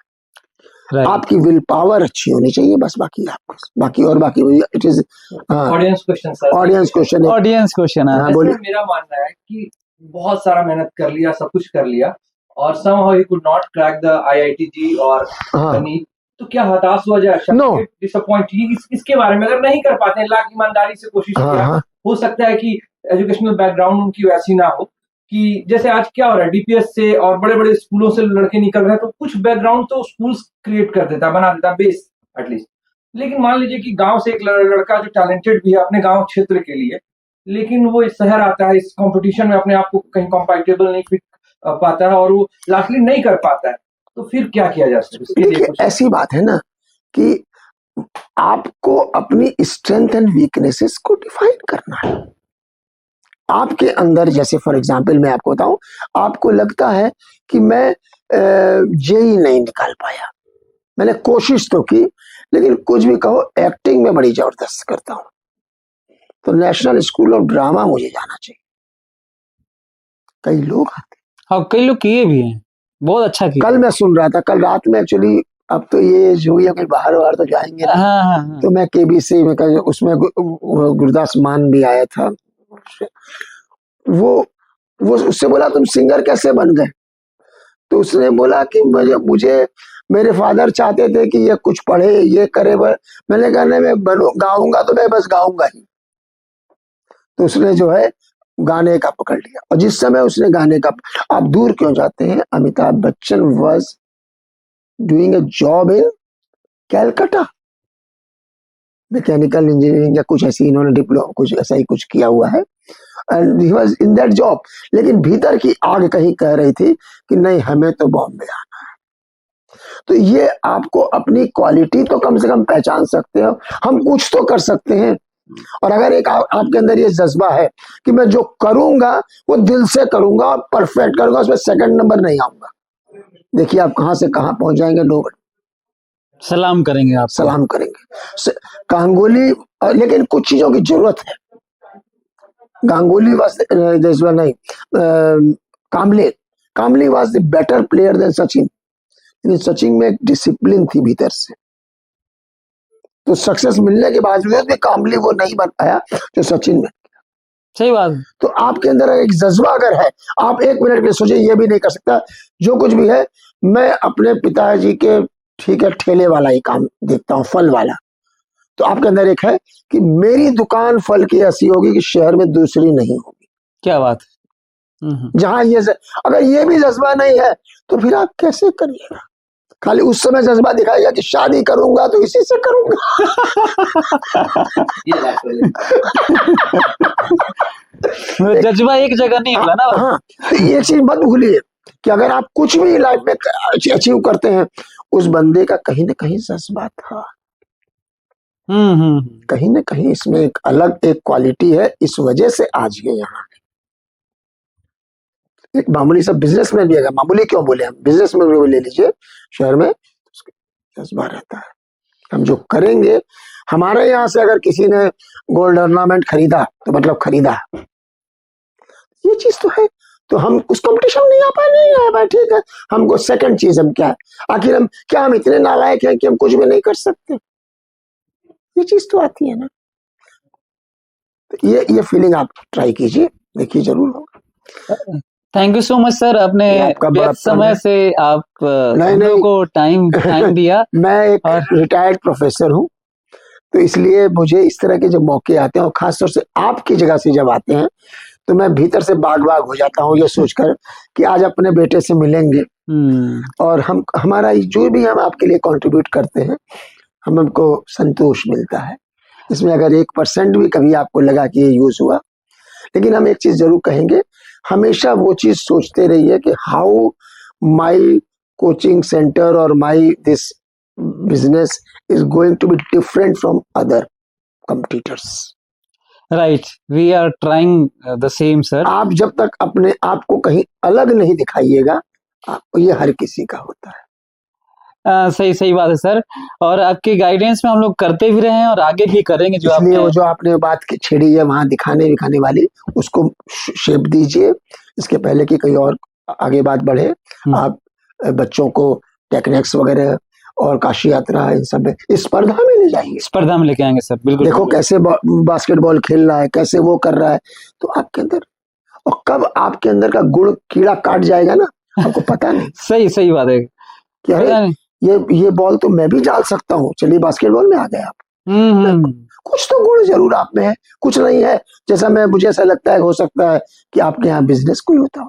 राइट। आपकी विल पावर अच्छी होनी चाहिए, बस बाकी आपको बाकी it is audience question sir. Audience question है। ऑडियंस क्वेश्चन है। हाँ, बोलिए। मेरा मानना है कि बहुत सारा मेहनत कर लिया, सब कुछ कर लिया और somehow he could not crack the IITG और हाँ। NEET, तो क्या हताश हुआ जाए? No. डिसअपॉइंट इसके बारे में अगर नहीं कर पाते हैं, लाख ईमानदारी से कोशिश हाँ, किया, हाँ। हो सकता है कि एजुकेशनल बैकग्राउंड उनकी वैसी ना हो कि जैसे आज क्या हो रहा है, डीपीएस से और बड़े बड़े स्कूलों से लड़के निकल रहे हैं, तो कुछ बैकग्राउंड तो स्कूल्स क्रिएट कर देता, बना देता बेस एटलीस्ट। लेकिन मान लीजिए कि गांव से एक लड़का जो टैलेंटेड भी है अपने गांव क्षेत्र के लिए, लेकिन वो इस शहर आता है, इस कंपटीशन में अपने आप को कहीं कंपैटिबल नहीं फिट पाता है और वो लास्टली नहीं कर पाता है, तो फिर क्या किया जा सकता है? उसके लिए देखिए, कुछ ऐसी बात है ना कि आपको अपनी स्ट्रेंथ एंड वीकनेसेस को डिफाइन करना है। आपके अंदर, जैसे फॉर एग्जांपल मैं आपको बताऊं, आपको लगता है कि मैं जेई नहीं निकाल पाया, मैंने कोशिश तो की, लेकिन कुछ भी कहो एक्टिंग में बड़ी जबरदस्त करता हूं, तो नेशनल स्कूल ऑफ ड्रामा मुझे जाना चाहिए। कई लोग आते, हाँ, कई लोग किए भी हैं, बहुत अच्छा किया। कल मैं सुन रहा था, कल रात में एक्चुअली, अब तो ये जो है कहीं बाहर बाहर तो जाएंगे ना, हाँ हाँ हाँ। तो मैं केबीसी में उसमें गुरदास मान भी आया था, वो उससे बोला तुम सिंगर कैसे बन गए? तो उसने बोला कि मुझे मेरे फादर चाहते थे कि ये कुछ पढ़े, ये करे, मैंने कहा नहीं, मैं गाऊंगा तो मैं बस गाऊंगा ही। तो उसने जो है गाने का पकड़ लिया, और जिस समय उसने गाने का, आप दूर क्यों जाते हैं, Amitabh Bachchan was doing a job in Calcutta, mechanical engineering या कुछ ऐसी, इन्होंने डिप्लोमा कुछ ऐसा ही कुछ किया हुआ है, and he was in that job. लेकिन भीतर की आग कहीं कह रही थी कि नहीं, हमें तो बॉम्बे आना है। तो ये आपको अपनी क्वालिटी तो कम से कम पहचान सकते हो, हम कुछ तो कर सकते हैं। और अगर एक आपके अंदर ये जज्बा है कि मैं जो करूंगा वो दिल से करूंगा और परफेक्ट करूंगा, उसमें सेकंड नंबर नहीं आऊंगा, देखिए आप कहां से कहां पहुंच जाएंगे, लोग सलाम करेंगे, आप सलाम करेंगे। गांगुली, लेकिन कुछ चीजों की जरूरत है। गांगुली वाज नहीं, Kambli was the better player than Sachin, लेकिन सचिन में एक डिसिप्लिन थी भीतर से, तो सक्सेस मिलने के बावजूद भी कामली वो नहीं बन पाया जो सचिन में। सही बात। तो आपके अंदर एक जज्बा अगर है, आप एक मिनट के लिए सोचिए, ये भी नहीं कर सकता जो कुछ भी है, मैं अपने पिताजी के, ठीक है, ठेले वाला ही काम देखता हूँ, फल वाला, तो आपके अंदर एक है कि मेरी दुकान फल की ऐसी होगी कि शहर में दूसरी नहीं होगी। क्या बात। जहां ये अगर ये भी जज्बा नहीं है तो फिर आप कैसे करिएगा? खाली उस समय जज्बा दिखाएगा कि शादी करूंगा तो इसी से करूंगा। जज्बा एक जगह नहीं होला ना। हाँ, तो ये चीज मत भूलिए कि अगर आप कुछ भी लाइफ में अचीव करते हैं, उस बंदे का कहीं ना कहीं जज्बा था, कहीं ना कहीं इसमें एक अलग एक क्वालिटी है, इस वजह से आज ये यहाँ है। एक मामूली सा बिजनेसमैन भी है, मामूली क्यों बोले, हम बिजनेसमैन भी ले लीजिए शहर में, जज्बा रहता है, हम जो करेंगे। हमारे यहाँ से अगर किसी ने गोल्ड ऑर्नामेंट खरीदा तो मतलब खरीदा, ये चीज तो है, तो हम उस कंपटीशन में नहीं आ पाए, नहीं आ पाए, ठीक है। हमको सेकंड चीज हम क्या है, आखिर हम इतने नालायक हैं कि हम कुछ भी नहीं कर सकते, ये चीज तो आती है ना। तो ये फीलिंग आप ट्राई कीजिए, देखिए जरूर होगा। Thank you so much sir, अपने व्यस्त समय से आप लोगों को टाइम दिया। मैं एक रिटायर्ड प्रोफेसर हूँ, तो इसलिए मुझे इस तरह के जब मौके आते हैं, और खासतौर से आपकी जगह से जब आते हैं, तो मैं भीतर से बाग बाग हो जाता हूँ, ये सोचकर कि आज अपने बेटे से मिलेंगे, और हमारा जो भी हम आपके लिए कंट्रीब्यूट करते हैं, हमको संतोष मिलता है। इसमें अगर 1% भी कभी आपको लगा कि ये यूज हुआ, लेकिन हम एक चीज जरूर कहेंगे, हमेशा वो चीज सोचते रहिए कि हाउ माई कोचिंग सेंटर और my this business is going to be different from other competitors. Right, we are trying the same sir. आप जब तक अपने आप को कहीं अलग नहीं दिखाइएगा, ये हर किसी का होता है। सही बात है सर, और आपकी गाइडेंस में हम लोग करते भी रहे हैं और आगे भी करेंगे। जो इसलिए वो जो आपने बात की छेड़ी है वहां दिखाने विखाने वाली, उसको शेप दीजिए, इसके पहले कि कहीं और आगे बात बढ़े, आप बच्चों को टेक्निक्स वगैरह और काशी यात्रा इन सब में इस स्पर्धा में ले जाएंगे, स्पर्धा में लेके आएंगे सर, बिल्कुल। देखो कैसे बास्केटबॉल खेल रहा है, कैसे वो कर रहा है, तो आपके अंदर, और कब आपके अंदर का गुड़ कीड़ा काट जाएगा ना, आपको पता नहीं। सही सही बात है कि अरे ये बॉल तो मैं भी डाल सकता हूँ, चलिए बास्केटबॉल में आ गए आप। कुछ तो गुण जरूर आप में है, कुछ नहीं है। जैसा मुझे ऐसा लगता है, हो सकता है कि आपके यहाँ बिजनेस कोई होता हो,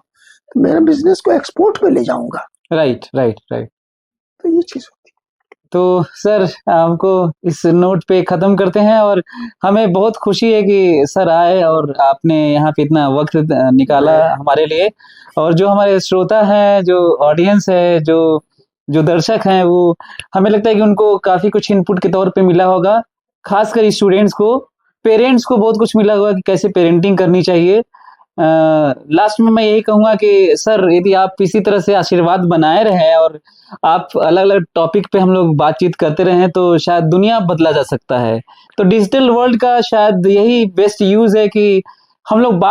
तो मेरा बिजनेस को एक्सपोर्ट पे ले जाऊंगा। Right right right. तो ये चीज होती है। तो सर हमको इस नोट पे खत्म करते हैं, और हमें बहुत खुशी है कि सर आए और आपने यहाँ पे इतना वक्त निकाला हमारे लिए। और जो हमारे श्रोता हैं, जो ऑडियंस है, जो दर्शक हैं, वो हमें लगता है कि उनको काफी कुछ इनपुट के तौर पे मिला होगा, खासकर स्टूडेंट्स को, पेरेंट्स को बहुत कुछ मिला होगा कि कैसे पेरेंटिंग करनी चाहिए। लास्ट में मैं यही कहूंगा कि सर यदि आप इसी तरह से आशीर्वाद बनाए रहें और आप अलग अलग टॉपिक पे हम लोग बातचीत करते रहें, तो शायद दुनिया बदला जा सकता है। तो डिजिटल वर्ल्ड का शायद यही बेस्ट यूज है कि हम लोग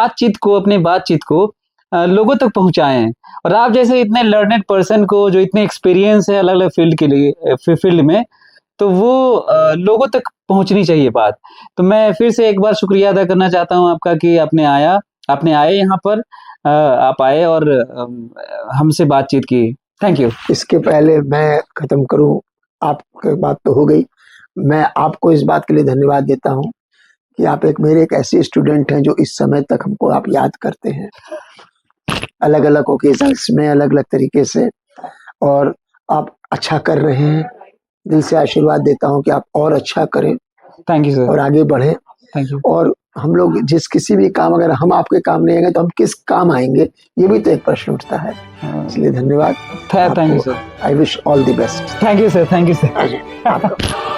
अपने बातचीत को लोगों तक पहुंचाएं। और आप जैसे इतने लर्नेड पर्सन को, जो इतने एक्सपीरियंस है अलग अलग फील्ड में, तो वो लोगों तक पहुंचनी चाहिए बात। तो मैं फिर से एक बार शुक्रिया अदा करना चाहता हूं आपका कि आपने आए यहाँ पर, आप आए और हमसे बातचीत की। Thank you. इसके पहले मैं खत्म करूं, आपकी बात तो हो गई, मैं आपको इस बात के लिए धन्यवाद देता हूं कि आप मेरे एक ऐसे स्टूडेंट हैं जो इस समय तक हमको आप याद करते हैं, अलग अलग ओकेजन्स में, अलग अलग तरीके से, और आप अच्छा कर रहे हैं। दिल से आशीर्वाद देता हूं कि आप और अच्छा करें। Thank you sir. और आगे बढ़ें। Thank you. और हम लोग किसी भी काम, अगर हम आपके काम नहीं आएंगे तो हम किस काम आएंगे, ये भी तो एक प्रश्न उठता है। इसलिए धन्यवाद। Thank you sir. I wish all the best. Thank you sir. Thank you sir.